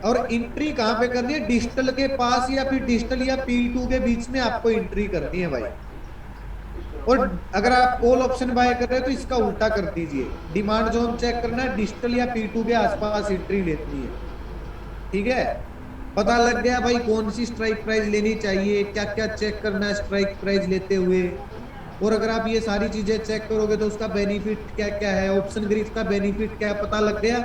और एंट्री कहां पे करनी है? डिजिटल के पास या फिर डिजिटल या P2 के बीच में आपको एंट्री करनी है भाई। और अगर आप कॉल ऑप्शन बाय कर रहे हो तो इसका उल्टा कर दीजिए, डिमांड जोन चेक करना है, डिजिटल या P2 के आसपास एंट्री लेनी है। ठीक है, पता लग गया भाई कौन सी स्ट्राइक प्राइस लेनी चाहिए, क्या क्या चेक करना है स्ट्राइक प्राइस लेते हुए। और अगर आप ये सारी चीजें चेक करोगे तो उसका बेनिफिट क्या क्या है, ऑप्शन ग्रिड का बेनिफिट क्या है, पता लग गया।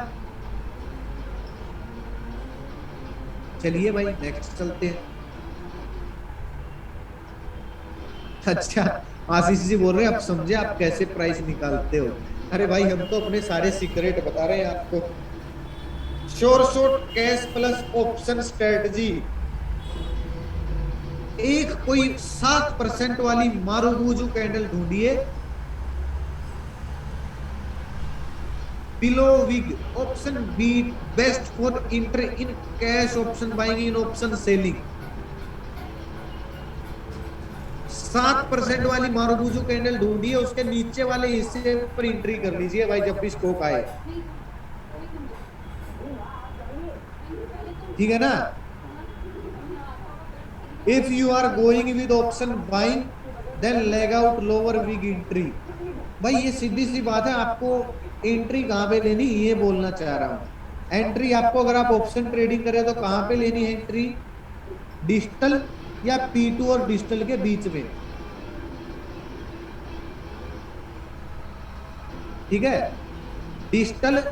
चलिए भाई नेक्स्ट चलते हैं। अच्छा, आशीष जी बोल रहे हैं आप समझे आप कैसे प्राइस निकालते हो। अरे भाई हम तो अपने सारे सीक्रेट बता रहे हैं आपको। Sure shot cash plus option strategy, एक कोई 7% वाली मारूबूजू कैंडल ढूंढिए, below big option beat best for inter in cash option buying in option selling. 7% वाली मारूबूजू कैंडल ढूंढिए, उसके नीचे वाले हिस्से पर एंट्री कर लीजिए भाई जब भी स्टॉक आए। ठीक है ना। If you are going with option buying then leg out lower big entry. भाई ये सीधी सी बात है, आपको एंट्री कहां पे लेनी ये बोलना चाह रहा हूं। एंट्री आपको अगर आप ऑप्शन ट्रेडिंग करें तो कहां पे लेनी है एंट्री, डिजिटल या P2 और डिजिटल के बीच में। ठीक है, डिजिटल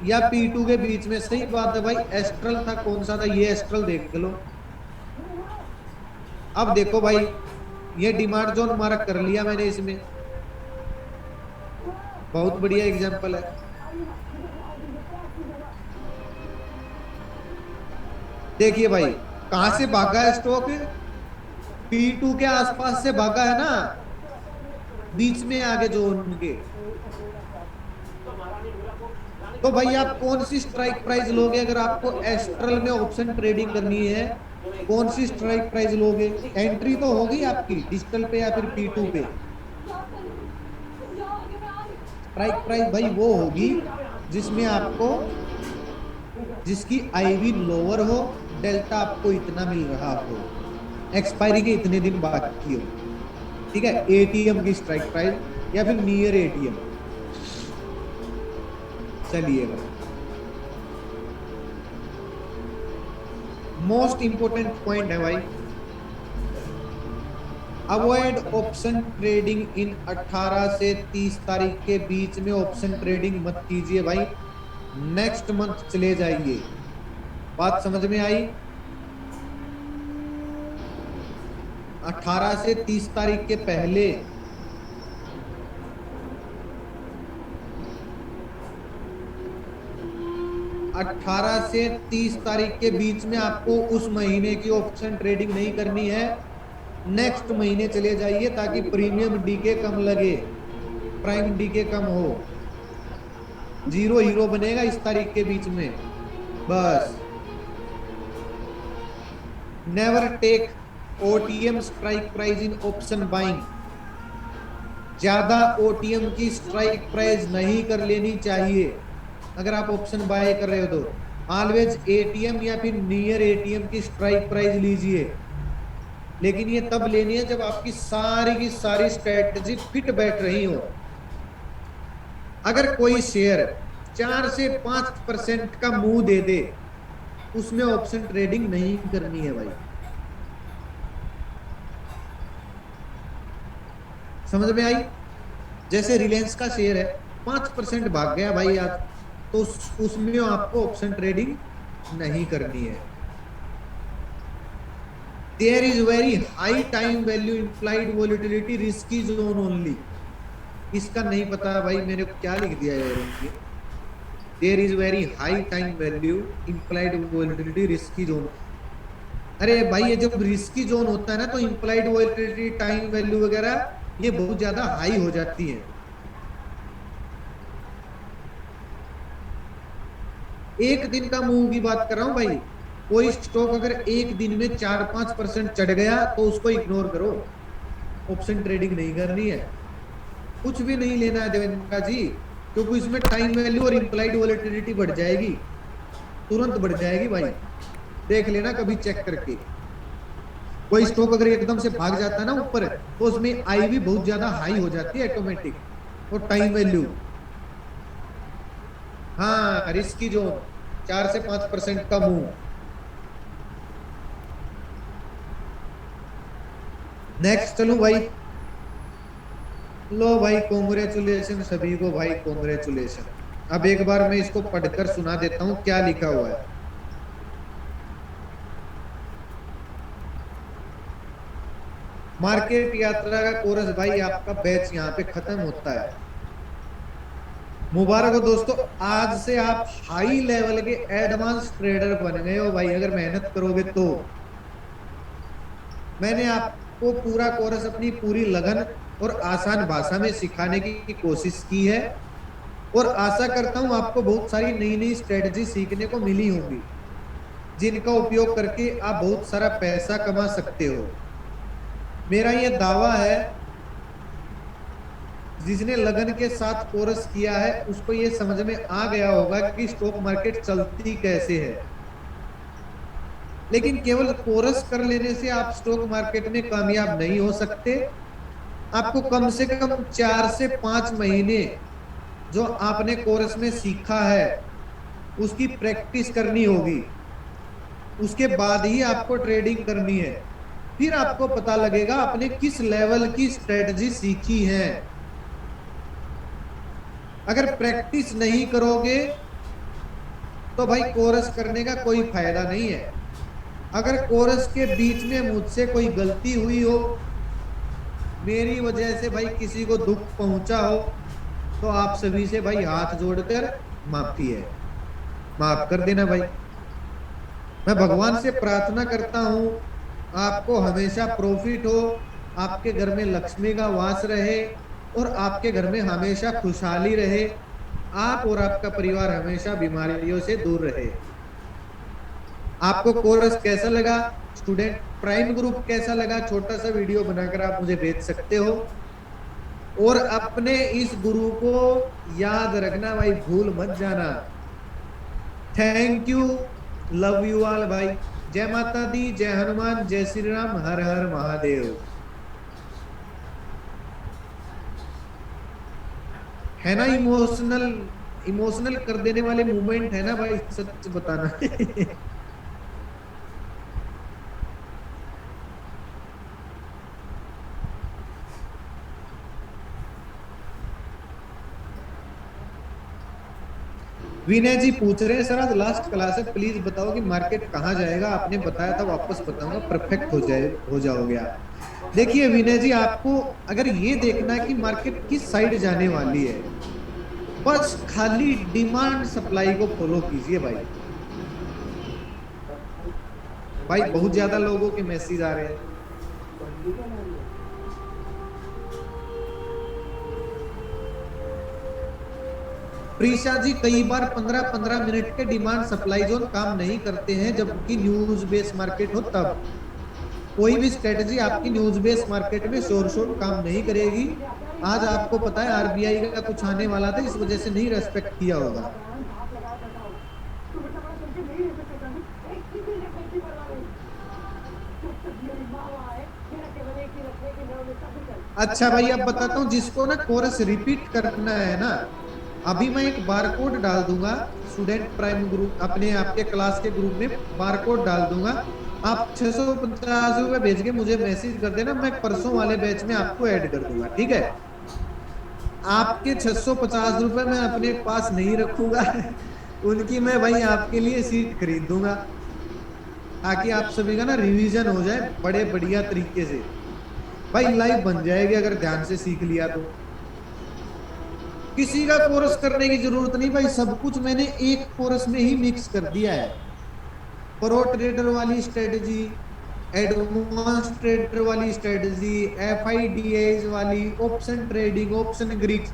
या P2 के बीच में, सही बात है भाई। एस्ट्रल था, कौन सा था ये, एस्ट्रल देख लो। अब देखो भाई, ये डिमांड जोन मार्क कर लिया मैंने इसमें, बहुत बढ़िया एग्जांपल है। देखिए भाई कहां से भागा है स्टॉक, P2 के आसपास से भागा है ना, बीच में आगे जो उनके। तो भाई आप कौन सी स्ट्राइक प्राइस लोगे अगर आपको एस्ट्रल में ऑप्शन ट्रेडिंग करनी है, कौन सी स्ट्राइक प्राइस लोगे। एंट्री तो होगी आपकी डिजिटल पे या फिर P2 पे। स्ट्राइक प्राइस भाई वो होगी जिसमें आपको, जिसकी आईवी लोअर हो, डेल्टा आपको इतना मिल रहा हो, एक्सपायरी के इतने दिन बाकी हो। ठीक है, एटीएम की स्ट्राइक प्राइस या फिर नियर एटीएम। चलिए भाई, मोस्ट इंपोर्टेंट पॉइंट है भाई, अवॉइड ऑप्शन ट्रेडिंग इन 18 से 30 तारीख के बीच में ऑप्शन ट्रेडिंग मत कीजिए भाई, नेक्स्ट मंथ चले जाइए। बात समझ में आई। 18 से 30 तारीख के पहले 18 से 30 तारीख के बीच में आपको उस महीने की ऑप्शन ट्रेडिंग नहीं करनी है, नेक्स्ट महीने चले जाइए ताकि प्रीमियम डीके कम लगे, प्राइम डीके कम हो, जीरो हीरो बनेगा इस तारीख के बीच में बस। Never take OTM strike price in option buying, ज्यादा ओटीएम की स्ट्राइक प्राइस नहीं कर लेनी चाहिए अगर आप ऑप्शन बाय कर रहे हो तो। ऑलवेज एटीएम या फिर नियर एटीएम की स्ट्राइक प्राइस लीजिए, लेकिन ये तब लेनी है जब आपकी सारी की सारी स्ट्रेटजी फिट बैठ रही हो। अगर कोई शेयर 4 से 5% का मुंह दे दे, उसमें ऑप्शन ट्रेडिंग नहीं करनी है भाई। समझ में आई। जैसे रिलायंस का शेयर है 5% भाग गया भाई आज, तो उसमें आपको ऑप्शन ट्रेडिंग नहीं करनी है। There is very high time value implied volatility risky zone only. इसका नहीं पता भाई मैंने क्या लिख दिया है। There is very high time value implied volatility risky zone. अरे भाई ये जब रिस्की जोन होता है ना तो इम्प्लाइड वोलेटिलिटी टाइम वैल्यू वगैरह ये बहुत ज्यादा हाई हो जाती है। एक दिन का मूव की बात कर रहा हूं भाई, कोई स्टॉक अगर एक दिन में 4-5% चढ़ गया तो उसको इग्नोर करो, ऑप्शन ट्रेडिंग नहीं करनी है, कुछ भी नहीं लेना है देवेंद्र जी, क्योंकि इसमें टाइम वैल्यू और इम्प्लाइड वोलेटिलिटी बढ़ जाएगी, तुरंत बढ़ जाएगी भाई। देख लेना कभी चेक करके, कोई स्टॉक अगर एकदम से भाग जाता है ना ऊपर तो उसमें आई भी बहुत ज्यादा हाई हो जाती है ऑटोमेटिक, और टाइम वैल्यू। हाँ रिस्की जोन 4 से 5% का मूव। नेक्स्ट चलूं भाई, लो भाई, कॉन्ग्रेचुलेशन सभी को भाई, कॉन्ग्रेचुलेशन। अब एक बार मैं इसको पढ़कर सुना देता हूँ क्या लिखा हुआ है। मार्केट यात्रा का कोर्स भाई आपका बैच यहाँ पे खत्म होता है। मुबारक हो दोस्तों, आज से आप हाई लेवल के एडवांस ट्रेडर बन गए हो भाई, अगर मेहनत करोगे तो। मैंने आपको पूरा कोर्स अपनी पूरी लगन और आसान भाषा में सिखाने की कोशिश की है, और आशा करता हूं आपको बहुत सारी नई नई स्ट्रेटजी सीखने को मिली होंगी, जिनका उपयोग करके आप बहुत सारा पैसा कमा सकते हो। मेरा ये दावा है, जिसने लगन के साथ कोर्स किया है उसको ये समझ में आ गया होगा कि स्टॉक मार्केट चलती कैसे है। लेकिन केवल कोर्स कर लेने से आप स्टॉक मार्केट में कामयाब नहीं हो सकते। आपको कम से कम 4 से 5 महीने जो आपने कोर्स में सीखा है उसकी प्रैक्टिस करनी होगी। उसके बाद ही आपको ट्रेडिंग करनी है। फिर आपको पता लगेगा आपने किस लेवल की स्ट्रेटजी सीखी है। अगर प्रैक्टिस नहीं करोगे तो भाई कोर्स करने का कोई फायदा नहीं है। अगर कोर्स के बीच में मुझसे कोई गलती हुई हो, मेरी वजह से भाई किसी को दुख पहुंचा हो, तो आप सभी से भाई हाथ जोड़कर माफी है, माफ कर देना भाई। मैं भगवान से प्रार्थना करता हूं आपको हमेशा प्रॉफिट हो, आपके घर में लक्ष्मी का वास रहे, और आपके घर में हमेशा खुशहाली रहे, आप और आपका परिवार हमेशा बीमारियों से दूर रहे। आपको कोर्स कैसा लगा, स्टूडेंट प्राइम ग्रुप कैसा लगा, छोटा सा वीडियो बनाकर आप मुझे भेज सकते हो। और अपने इस गुरु को याद रखना भाई, भूल मत जाना। Thank you, love you all भाई। जय माता दी, जय हनुमान, जय श्री राम, हर हर महादेव। है ना इमोशनल, इमोशनल कर देने वाले मूवमेंट है ना भाई, सच बताना। विनय जी पूछ रहे हैं, सर आज लास्ट क्लास है, प्लीज बताओ कि मार्केट कहाँ जाएगा, आपने बताया था वापस बताऊंगा, परफेक्ट हो जाओगे आप। देखिए विनय जी, आपको अगर ये देखना है कि मार्केट किस साइड जाने वाली है, बस खाली डिमांड सप्लाई को फॉलो कीजिए भाई। भाई बहुत ज्यादा लोगों के मैसेज आ रहे हैं। प्रीशा जी, कई बार 15-15 मिनट के डिमांड सप्लाई जोन काम नहीं करते हैं, जबकि न्यूज बेस मार्केट हो तब। कोई भी स्ट्रेटजी आपकी न्यूज बेस मार्केट में शोर शोर काम नहीं करेगी। आज आपको पता है आरबीआई का कुछ आने वाला था, इस वजह से नहीं रेस्पेक्ट किया होगा। अच्छा भाई, अब बताता हूँ जिसको ना कोर्स रिपीट करना है ना, अभी मैं एक बारकोड डाल दूंगा स्टूडेंट प्राइम ग्रुप, अपने आपके क्लास के ग्रुप में बारकोड डाल दूंगा। आप 650 रुपए भेज के मुझे मैसेज कर देना, मैं परसों वाले बैच में आपको ऐड कर दूंगा, ठीक है। आपके 650 रुपए मैं अपने पास नहीं रखूंगा। उनकी मैं भाई आपके लिए सीट खरीद दूंगा, ताकि आप सभी का ना रिवीजन हो जाए बड़े बढ़िया तरीके से। भाई लाइफ बन जाएगी अगर ध्यान से सीख लिया तो। किसी का कोर्स करने की जरूरत नहीं भाई, सब कुछ मैंने एक कोर्स में ही मिक्स कर दिया है। प्रो ट्रेडर वाली स्ट्रेटजी, एडवांस ट्रेडर वाली स्ट्रेटजी, एफआईडीएस वाली, ऑप्शन ट्रेडिंग, ऑप्शन ग्रीक,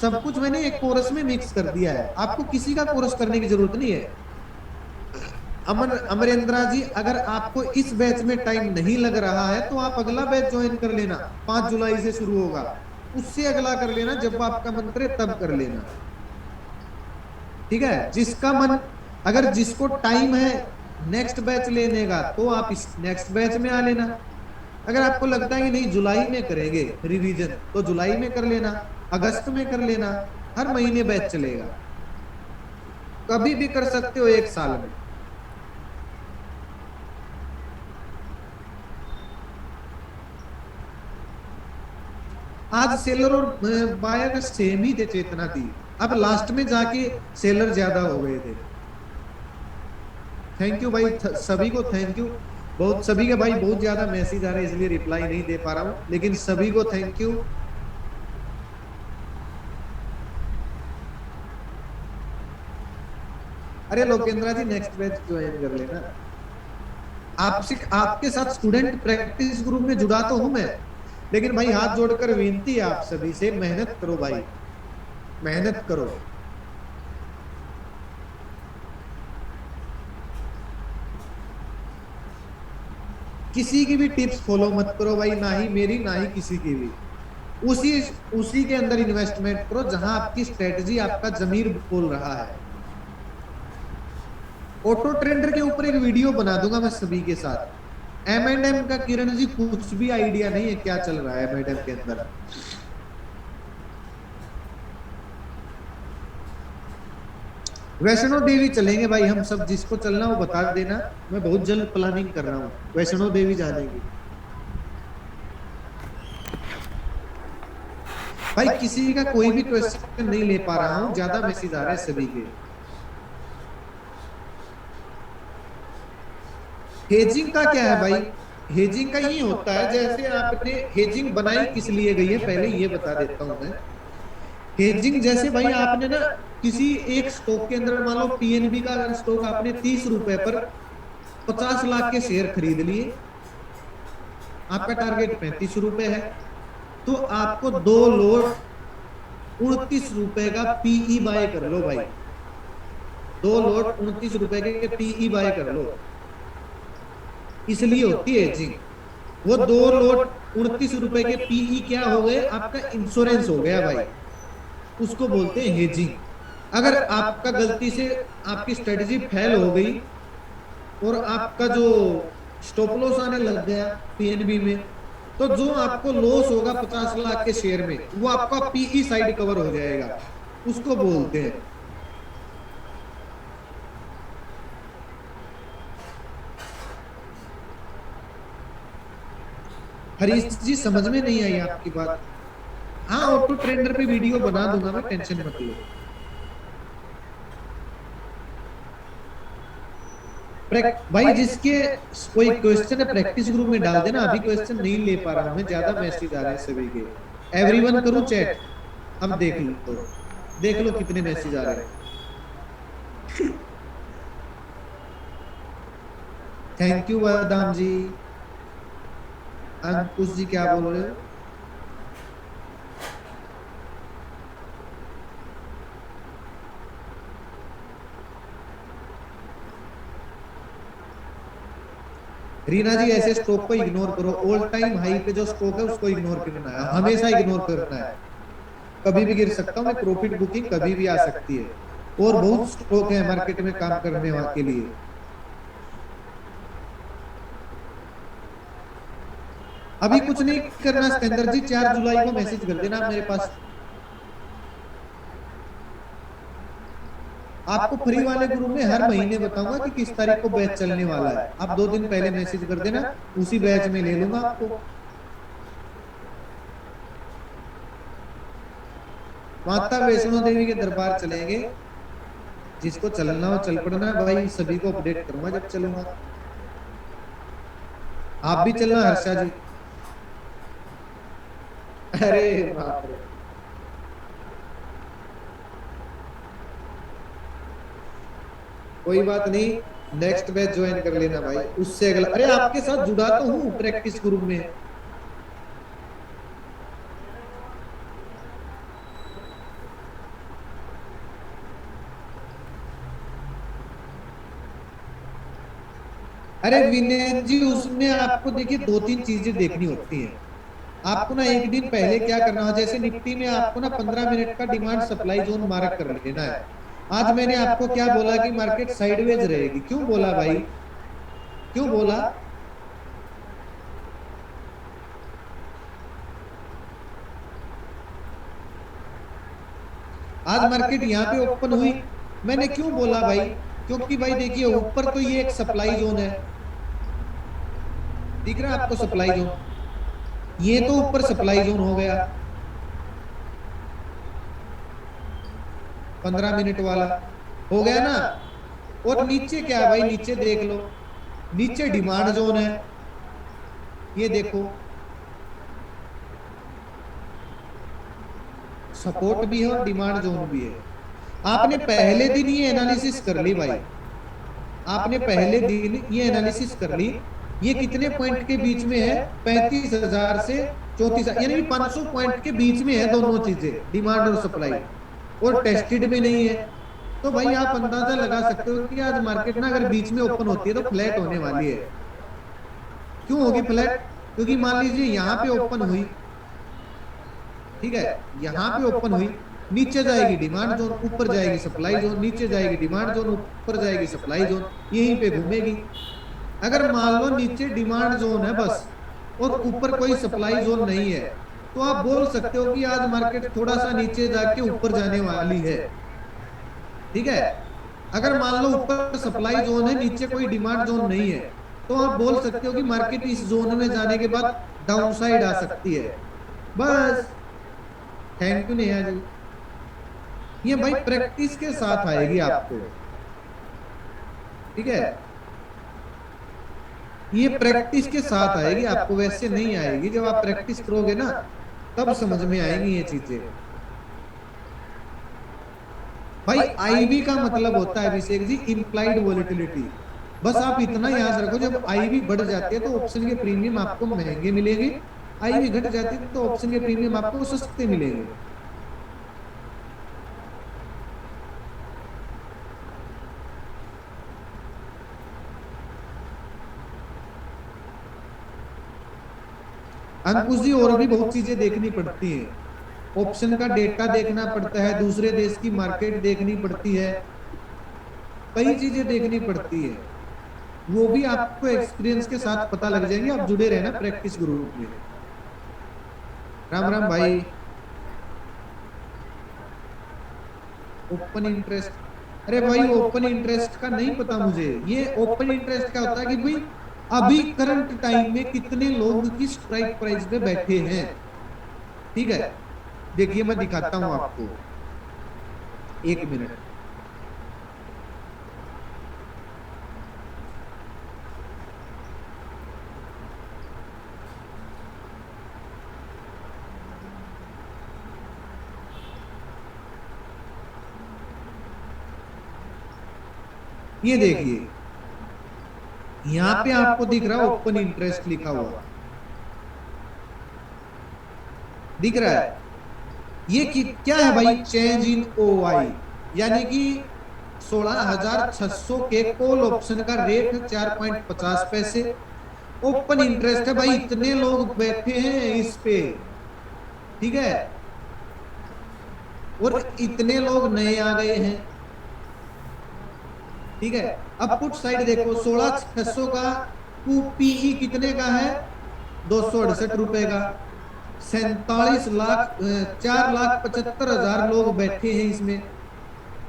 सब कुछ मैंने एक कोर्स में मिक्स कर दिया है। आपको किसी का कोर्स करने की जरूरत नहीं है। अमरेंद्रा जी, अगर आपको इस बैच में टाइम नहीं लग रहा है तो आप अगला बैच ज्वाइन कर लेना, 5 जुलाई से शुरू होगा, उससे अगला कर लेना, जब आपका मन करे तब कर लेना, ठीक है। जिसका मन, अगर जिसको टाइम है नेक्स्ट बैच लेने का, तो आप इस नेक्स्ट बैच में आ लेना। अगर आपको लगता है कि नहीं जुलाई में करेंगे रिवीजन, तो जुलाई में कर लेना, अगस्त में कर लेना, हर महीने बैच चलेगा, कभी भी कर सकते हो 1 साल में। आज सेलर और बायर सेम ही थे, चेतना थी। अब लास्ट में जाके सेलर ज्यादा हो गए थे। थैंक यू भाई, सभी को थैंक यू। बहुत सभी के भाई बहुत ज्यादा मैसेज आ रहे हैं, इसलिए रिप्लाई नहीं दे पा रहा हूँ, लेकिन सभी को थैंक यू। अरे लोकेंद्रा जी नेक्स्ट बैच ज्वाइन कर लेना। आपसे आपके साथ स्टूडेंट प्रैक्टिस ग्रुप में जुड़ा तो हूं मैं, लेकिन भाई हाथ जोड़कर विनती है आप सभी से, मेहनत करो भाई, मेहनत करो। किसी की भी टिप्स फॉलो मत करो भाई, ना ही मेरी ना ही किसी की भी। उसी उसी के अंदर इन्वेस्टमेंट करो जहां आपकी स्ट्रेटजी, आपका जमीर बोल रहा है। ऑटो ट्रेंडर के ऊपर एक वीडियो बना दूंगा मैं सभी के साथ। M&M का किरण जी कुछ भी आइडिया नहीं है क्या चल रहा है M&M के अंदर। वैष्णो देवी चलेंगे भाई हम सब, जिसको चलना वो बता देना, मैं बहुत जल्द प्लानिंग कर रहा हूँ वैष्णो देवी जाने की। भाई किसी का कोई भी क्वेश्चन नहीं ले पा रहा हूँ, ज्यादा मैसेज आ रहे हैं सभी के। हेजिंग का क्या है भाई? हेजिंग का ये होता है, जैसे आपने हेजिंग बनाई किस लिए गई है पहले ये बता देता हूं मैं। हेजिंग जैसे भाई आपने ना किसी एक स्टॉक के अंदर, मान लो PNB का अगर स्टॉक आपने 30 रुपए पर 50 लाख के शेयर खरीद लिए, आपका टारगेट 35 रुपए है, तो आपको 2 लोट 29 रुपए का PE बाय कर लो भाई। 2 लोट 29 रुपए के PE बाय कर लो, इसलिए होती है हेजिंग। वो 2 लोट 29 रुपए के PE क्या हो गए, आपका इंश्योरेंस हो गया भाई, उसको बोलते हैं हेजिंग। अगर आपका गलती से आपकी स्ट्रेटेजी फेल हो गई और आपका जो स्टॉप लॉस आने लग गया PNB में, तो जो आपको लॉस होगा 50 लाख के शेयर में, वो आपका PE साइड कवर हो जाएगा, उसको बोलते हैं। हरीश जी समझ में नहीं आई आपकी बात? हाँ ऑटो ट्रेंडर पे वीडियो बना दूंगा मैं, टेंशन मत लो। भाई जिसके कोई क्वेश्चन है प्रैक्टिस ग्रुप में डाल देना, अभी क्वेश्चन नहीं ले पा रहा हूं मैं, ज्यादा मैसेज आ रहे हैं सभी के। एवरीवन करूं चैट? अब देख लो, देख लो कितने मैसेज आ रहे हैं। थैंक यू बादाम जी। अंकुश जी क्या बोल रहे हो? रीना जी ऐसे स्टॉक को इग्नोर करो, ऑल टाइम हाई पे जो स्टॉक है उसको इग्नोर करना है, हमेशा इग्नोर करना है। कभी भी गिर सकता हूँ मैं, प्रॉफिट बुकिंग कभी भी आ सकती है, और बहुत स्टॉक है मार्केट में काम करने के लिए। अभी कुछ नहीं करना सिकंदर जी, 4 जुलाई को मैसेज कर देना मेरे पास। आपको फ्री वाले ग्रुप में हर महीने बताऊंगा कि किस तारीख को बैच चलने वाला है, आप 2 दिन पहले मैसेज कर देना, उसी बैच में ले लूंगा आपको। माता वैष्णो देवी के दरबार चलेंगे, जिसको चलना हो चल पड़ना भाई, सभी को अपडेट करूंगा जब चलूंगा। आप भी चलना हर्षा जी। अरे बाप रे, कोई बात नहीं, नेक्स्ट बैच ज्वाइन कर लेना भाई, उससे अगला। अरे आपके साथ जुड़ा तो हूँ प्रैक्टिस ग्रुप में। अरे विनय जी उसमें आपको देखिए 2-3 चीजें देखनी होती हैं। आपको ना एक दिन पहले क्या करना है, जैसे निफ्टी में आपको ना 15 मिनट का डिमांड सप्लाई जोन मार्क कर लेना है। आज मैंने आपको क्या बोला कि मार्केट साइडवेज रहेगी, क्यों बोला भाई, क्यों बोला? आज मार्केट यहाँ पे ओपन हुई, मैंने क्यों बोला भाई? क्योंकि भाई देखिए ऊपर तो ये एक सप्लाई जोन है, दिख रहा है आपको सप्लाई जोन, ये तो ऊपर सप्लाई जोन हो गया। 15 मिनट वाला हो गया ना। और नीचे क्या है भाई, नीचे देख लो, नीचे डिमांड जोन है, ये देखो, सपोर्ट भी है और डिमांड जोन भी है। आपने पहले दिन ये एनालिसिस कर ली भाई, आपने पहले दिन ये एनालिसिस कर ली, ये कितने पॉइंट के बीच में है, 35,000 से 34,000, यानी कि 500 पॉइंट के बीच में है दोनों चीजें, डिमांड और सप्लाई, और टेस्टेड में नहीं है। तो भाई आप अंदाजा लगा सकते हो कि आज मार्केट ना अगर बीच में ओपन होती है तो फ्लैट होने वाली है। क्यों होगी फ्लैट? क्योंकि मान लीजिए यहाँ पे ओपन हुई, ठीक है, यहाँ पे ओपन हुई, नीचे जाएगी डिमांड जोन, ऊपर जाएगी सप्लाई जोन, नीचे जाएगी डिमांड जोन, ऊपर जाएगी सप्लाई जोन, यहीं पे घूमेगी। अगर मान लो नीचे डिमांड जोन है बस, और ऊपर कोई सप्लाई जोन नहीं है, तो आप बोल सकते हो कि आज मार्केट थोड़ा सा नीचे जाके ऊपर जाने वाली है, ठीक है। अगर मान लो ऊपर सप्लाई जोन है, नीचे कोई डिमांड जोन नहीं है, तो आप बोल सकते हो कि मार्केट इस जोन में जाने के बाद डाउन साइड आ सकती है। बस, थैंक यू नेहा जी। ये भाई प्रैक्टिस के साथ आएगी आपको, ठीक है, ये प्रैक्टिस के साथ आएगी आपको, वैसे नहीं आएगी। जब आप प्रैक्टिस करोगे ना तब समझ में आएंगी ये चीजें। भाई आईवी का मतलब होता है अभिषेक जी इम्प्लाइड वोलेटिलिटी। बस आप इतना याद रखो, जब आईवी बढ़ जाती है तो ऑप्शन के प्रीमियम आपको महंगे मिलेंगे, आईवी घट जाती है तो ऑप्शन के प्रीमियम आपको सस्ते मिलेंगे। अंकुश जी और भी बहुत चीजें देखनी पड़ती हैं, ऑप्शन का डेटा देखना पड़ता है, दूसरे देश की मार्केट देखनी पड़ती है, कई चीजें देखनी पड़ती है, वो भी आपको एक्सपीरियंस के साथ पता लग जाएंगे। आप जुड़े रहना प्रैक्टिस ग्रुप में। राम राम भाई। ओपन इंटरेस्ट, अरे भाई ओपन इंटरेस्ट का नहीं पता मुझे। ये ओपन इंटरेस्ट क्या होता है कि भाई अभी करंट टाइम में कितने लोग किस स्ट्राइक प्राइस पे बैठे हैं, ठीक है। देखिए मैं दिखाता हूं आपको, एक मिनट। ये देखिए यहां पे आपको दिख रहा है ओपन इंटरेस्ट लिखा हुआ, दिख रहा है। ये क्या है भाई, चेंज इन ओआई, यानी कि 16,600 के कॉल ऑप्शन का रेट 4.50 पैसे। ओपन इंटरेस्ट है भाई, इतने लोग बैठे हैं इस पे, ठीक है, और इतने लोग नए आ गए हैं, ठीक है। अब पुट साइड देखो, 16,600 का पीई कितने का है, 268 रुपए का। 47 लाख 4,75,000 लोग बैठे हैं इसमें,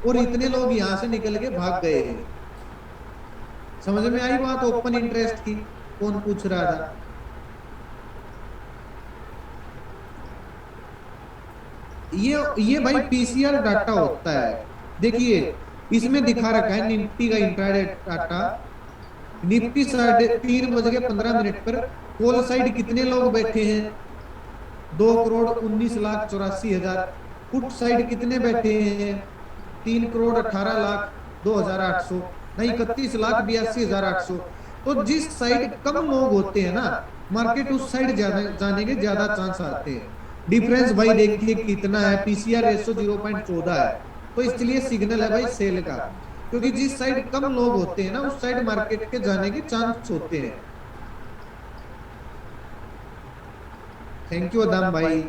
और इतने लोग यहां से निकल के भाग गए हैं। समझ में आई बात ओपन इंटरेस्ट की? कौन पूछ रहा था? ये भाई पीसीआर डाटा होता है। देखिए इसमें दिखा रखा है निफ्टी का इंट्राडे डाटा। निफ्टी 3:15 पर कॉल साइड कितने लोग बैठे हैं, 2,19,84,000। पुट साइड कितने बैठे हैं, 3,18,02,800, नहीं 31,82,800। तो जिस साइड कम लोग होते हैं ना मार्केट, उस साइड जाने के ज्यादा चांस आते हैं। डिफरेंस भाई देखिए कितना है, पीसीआर रेशो 0.14 है, तो इसलिए सिग्नल है भाई सेल का, क्योंकि जिस साइड कम लोग होते हैं ना उस साइड मार्केट के जाने के चांस होते हैं। थैंक यू अदाम भाई।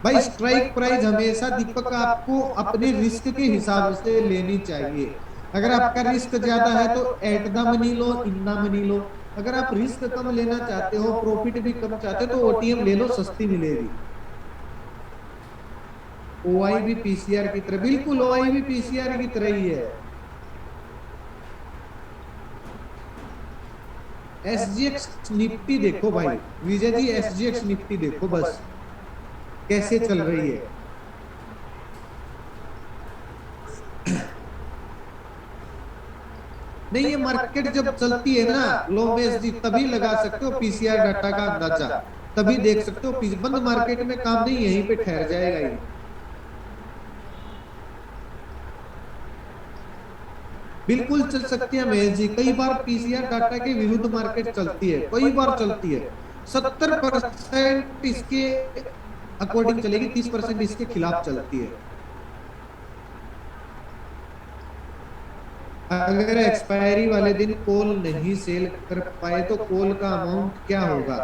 भाई स्ट्राइक प्राइस हमेशा दीपक आपको अपने रिस्क के हिसाब से लेनी चाहिए। अगर आपका रिस्क ज्यादा है तो एट द मनी लो, इन द मनी लो। अगर आप रिस्क कम लेना चाहते हो, प्रॉफिट भी कम चाहते हो, तो ओटीएम ले लो, सस्ती मिलेगी। ओआई भी पीसीआर की तरह, बिल्कुल ओआई भी पीसीआर की तरह ही है। एसजीएक्स निफ्टी देखो भाई, विजय जी एसजीएक्स निफ्टी देखो बस कैसे चल रही है। नहीं, ये मार्केट जब चलती है ना लोमेश जी, तभी लगा सकते हो पीसीआर डाटा का अंदाजा, तभी देख सकते हो। बंद मार्केट में काम नहीं, यहीं पे ठहर जाएगा ये। बिल्कुल चल सकती है महेश जी, कई बार पीसीआर डाटा के विरुद्ध मार्केट चलती है, कई बार चलती है। 70% इसके अकॉर्डिंग चलेगी, 30% इसके खिलाफ चलती है। अगर एक्सपायरी वाले दिन कॉल नहीं सेल कर पाए तो कॉल का अमाउंट क्या होगा?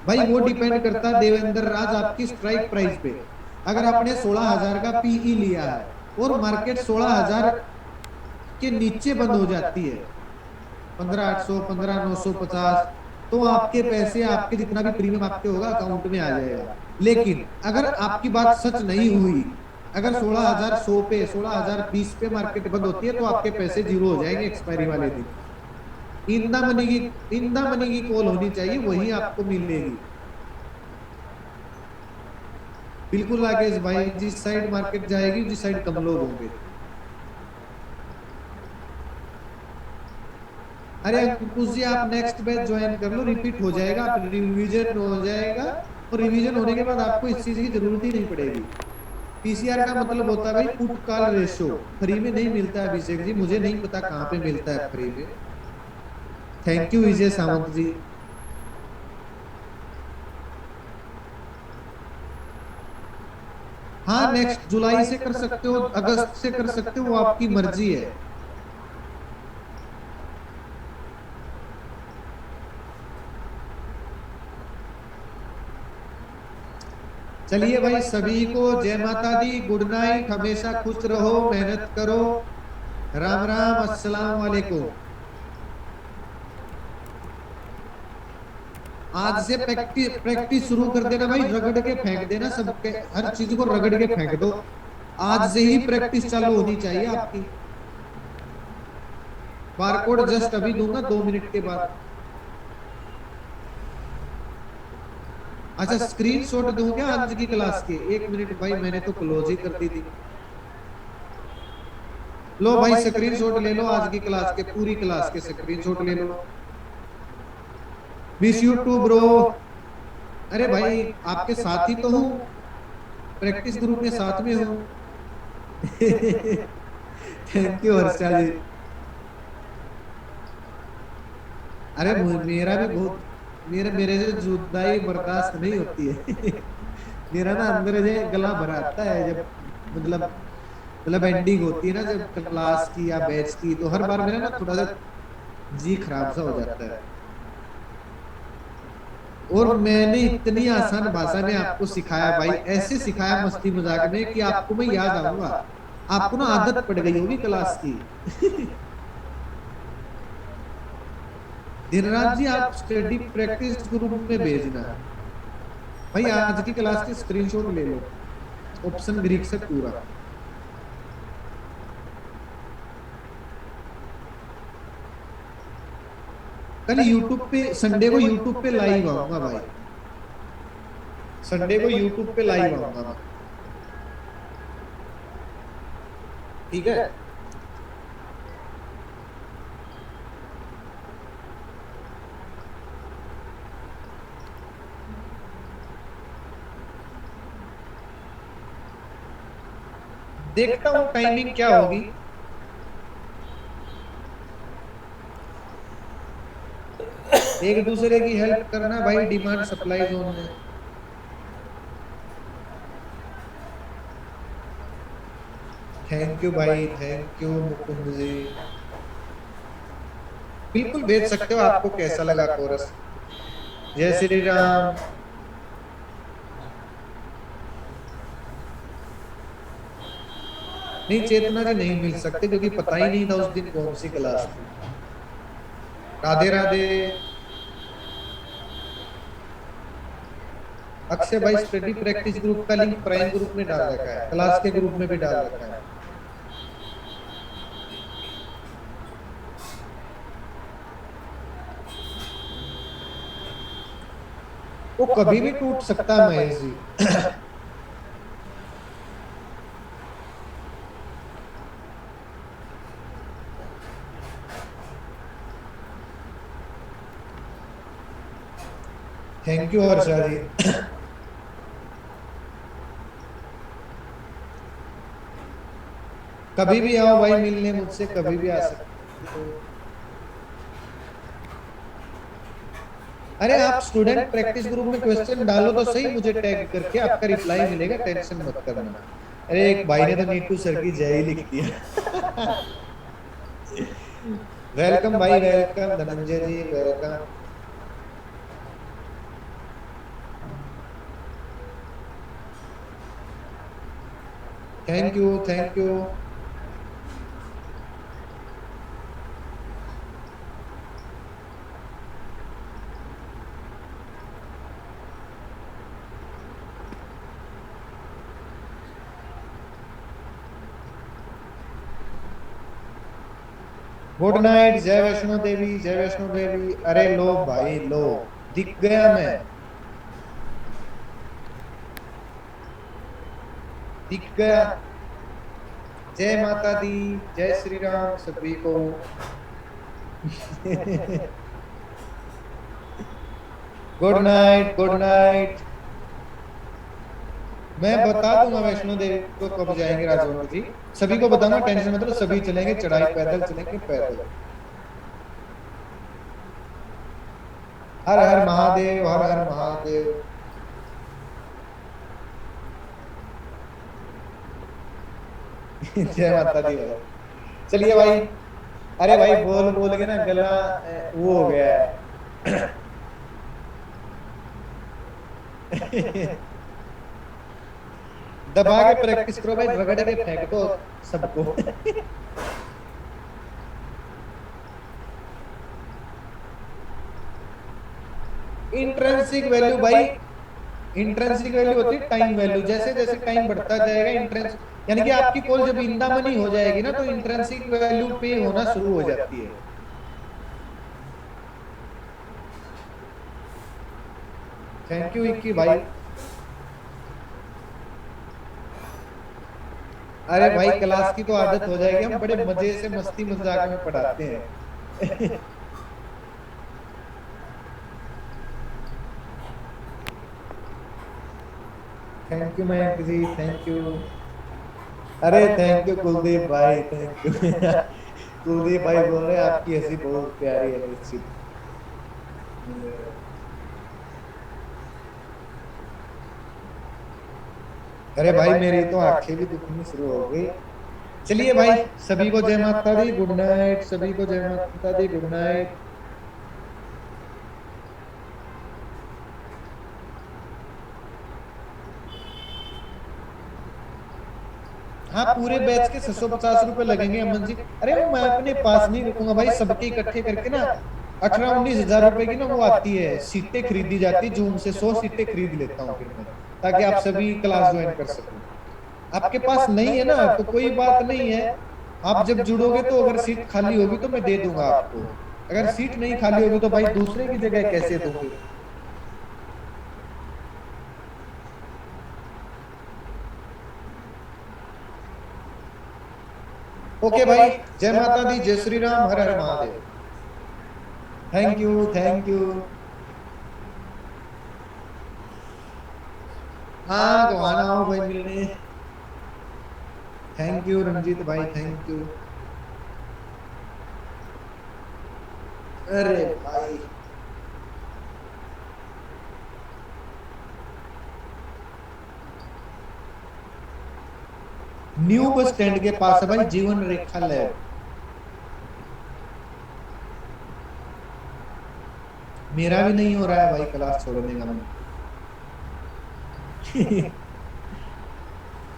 भाई वो डिपेंड करता है देवेंद्र राज आपकी स्ट्राइक प्राइस पे। अगर आपने 16,000 का पीई लिया है और मार्केट 16,000 के नीचे बंद हो जाती है, 15,800, 15,950, तो आपके पैसे, आपके जितना भी प्रीमियम आपके होगा अकाउंट में आ जाएगा। लेकिन अगर आपकी बात सच नहीं हुई, अगर 16,100 पे, 16,020 पे मार्केट बंद होती है, तो आपके पैसे जीरो हो जाएंगे एक्सपायरी वाले दिन। इंदा मनी की कॉल होनी चाहिए, वही आपको मिलेगी। बिल्कुल राकेश भाई, जिस साइड मार्केट जाएगी जिस साइड कम लोग होंगे। अरे अंकुश जी, आप नेक्स्ट बैच ज्वाइन कर लो, रिपीट हो जाएगा, रिवीजन हो जाएगा, और रिवीजन होने के बाद आपको इस चीज की जरूरत ही नहीं पड़ेगी। पीसीआर का मतलब होता है भाई पुट कॉल रेशो, फ्री में नहीं मिलता है अभिषेक जी, मुझे नहीं पता कहाँ पे मिलता है फ्री में। थैंक यू विजय सावंत जी। हाँ, नेक्स्ट जुलाई से कर सकते हो, अगस्त से कर सकते हो, वो आपकी मर्जी है। चलिए भाई, सभी को जय माता दी, गुड नाइट, हमेशा खुश रहो, मेहनत करो, राम राम, अस्सलाम वालेकुम। आज से प्रैक्टिस प्रैक्टिस शुरू कर देना भाई, रगड़ के फेंक देना सबके, हर चीज को रगड़ के फेंक दो। आज से ही प्रैक्टिस चालू होनी चाहिए आपकी। बारकोड जस्ट अभी दूंगा 2 मिनट के बाद। अच्छा, स्क्रीनशॉट दूं क्या आज की क्लास के? 1 मिनट भाई, मैंने तो क्लोज ही कर दी थी। लो भाई, स्क्रीनशॉट ले लो, आज की क्लास के, पूरी क्लास के स्क्रीनशॉट ले लो। Miss you too bro. अरे भाई, आपके साथ ही तो हूँ, प्रैक्टिस ग्रुप में साथ में हूँ। थैंक यू हर्षा जी। अरे मेरा भी बहुत, मेरे से जुदाई बर्दाश्त नहीं होती है। मेरा ना अंदर से गला भरा आता है जब, मतलब एंडिंग होती है ना जब क्लास की या बैच की, तो हर बार मेरा ना थोड़ा सा जी खराब सा हो जाता है। और मैंने इतनी आसान भाषा में आपको सिखाया भाई, ऐसे सिखाया मस्ती मजाक में कि आपको मैं याद आऊंगा। आपको ना आदत पड़ गई होगी क्लास की। धीरराज जी, आप स्टडी प्रैक्टिस ग्रुप में भेजना भाई, आज की क्लास के स्क्रीनशॉट ले लो, ऑप्शन ग्रीक से पूरा। कल यूट्यूब पे, संडे को यूट्यूब पे लाइव आऊंगा भाई, संडे को यूट्यूब पे लाइव आऊंगा मैं। ठीक है। देखता हूँ टाइमिंग क्या होगी। एक दूसरे की हेल्प करना भाई, डिमांड सप्लाई जोन में। थैंक यू भाई, थैंक यू मुकुंद जी। बिल्कुल भेज सकते हो, आपको कैसा लगा कोरस। जय श्री राम। नहीं, चेतना जी नहीं मिल सकते, क्योंकि पता ही नहीं था उस दिन कौन सी क्लास थी। राधे राधे। अक्षय भाई, स्टडी प्रैक्टिस ग्रुप का लिंक प्राइम ग्रुप में डाल रखा है, क्लास के ग्रुप में भी डाल रखा है। वो कभी भी टूट सकता है महेश जी। थैंक यू हर्षा जी। कभी भी आओ भाई मिलने मुझसे, कभी भी आ सकते हो। अरे आप स्टूडेंट प्रैक्टिस ग्रुप में क्वेश्चन डालो तो सही, मुझे टैग करके आपका रिप्लाई मिलेगा, टेंशन मत करना। अरे एक भाई ने तो नीटू सर की जय ही लिख दिया। वेलकम भाई, welcome Dhananjay ji, welcome. Thank you, thank you. Good night, जय वैष्णो देवी, जय वैष्णो देवी। अरे लो भाई लो, दिख गया मैं, दिख गया। जय माता दी, जय श्री राम सभी को। Good night, good night. मैं बता दूंगा वैष्णो देवी को कब जाएंगे राजवंत जी, सभी को बताऊंगा, टेंशन मतलब सभी चलेंगे, चढ़ाई पैदल चलेंगे, पैदल। हर हर महादेव, हर हर महादेव। जय माता दी भाई। चलिए भाई। अरे भाई बोल बोल के ना गला वो हो गया है। दबा के प्रैक्टिस करो भाई, रगड़ के फेंक दो सबको। इंट्रेंसिक वैल्यू भाई, इंट्रेंसिक वैल्यू होती है टाइम वैल्यू, जैसे जैसे टाइम बढ़ता जाएगा इंट्रेंस, यानी कि आपकी कॉल जब इंदा मनी हो जाएगी ना, तो इंट्रेंसिक वैल्यू पे होना शुरू हो जाती है। थैंक यू इक्की भाई। अरे भाई क्लास की तो आदत हो जाएगी, हम बड़े मजे से मस्ती मजाक में पढ़ाते हैं। Thank you Mayank ji, thank you. अरे थैंक यू कुलदीप भाई, थैंक यू। कुलदीप भाई बोल रहे हैं आपकी हंसी बहुत प्यारी है निश्चित। अरे भाई मेरी तो आंखें भी दुखनी शुरू हो गई। चलिए भाई, सभी को जय माता दी, गुड नाइट, सभी को जय माता दी, गुड नाइट। हाँ पूरे बैच के 650 रुपए लगेंगे अमन जी। अरे वो मैं अपने पास नहीं रखूंगा भाई, सबके इकट्ठे करके ना 18-19 हजार रुपए की ना वो आती है, सीटें खरीदी जाती है, जूम से 100 सीटें खरीद लेता हूँ फिर मैं, ताकि आप सभी क्लास ज्वाइन कर सको। आपके पास नहीं है ना तो कोई बात नहीं है, आप जब जुड़ोगे तो अगर सीट खाली होगी तो मैं दे दूंगा आपको, अगर सीट नहीं खाली होगी तो भाई दूसरे की जगह कैसे दोगे। ओके भाई, जय माता दी, जय श्री राम, हर हर Mahadev. Thank you, thank you. हाँ गोहाना आओ भाई मिलने। थैंक यू रंजीत भाई, थैंक यू। अरे भाई न्यू बस स्टैंड के पास है भाई, जीवन रेखा लैब। मेरा भी नहीं हो रहा है भाई क्लास छोड़ने का मन।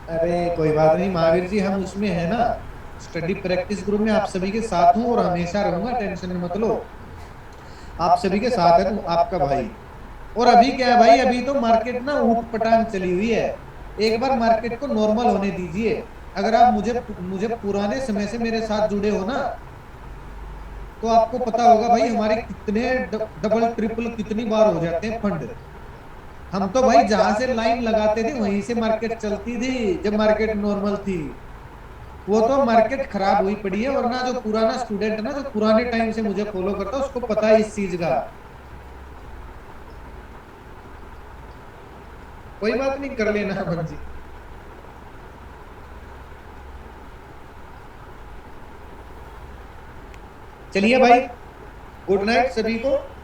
अरे कोई बात नहीं महावीर जी, हम उसमें है ना, स्टडी प्रैक्टिस ग्रुप में आप सभी के साथ हूँ और हमेशा रहूंगा, टेंशन मत लो। आप सभी के साथ है तुम आपका भाई। और अभी क्या है भाई, अभी तो मार्केट ना ऊट पटांग चली हुई है, एक बार मार्केट को नॉर्मल होने दीजिए। अगर आप मुझे मुझे पुराने समय से मेरे साथ जुड़े हो ना, तो आपको पता होगा भाई हमारे कितने डबल ट्रिपल कितनी बार हो जाते हैं फंड। हम तो भाई जहां से लाइन लगाते थे वहीं से मार्केट चलती थी, जब मार्केट नॉर्मल थी। वो तो मार्केट खराब हुई पड़ी है, वरना जो पुराना स्टूडेंट है ना, जो पुराने टाइम से मुझे फॉलो करता है, उसको पता है इस चीज का। कोई बात नहीं, कर लेना बंजी। चलिए भाई, गुड नाइट सभी को।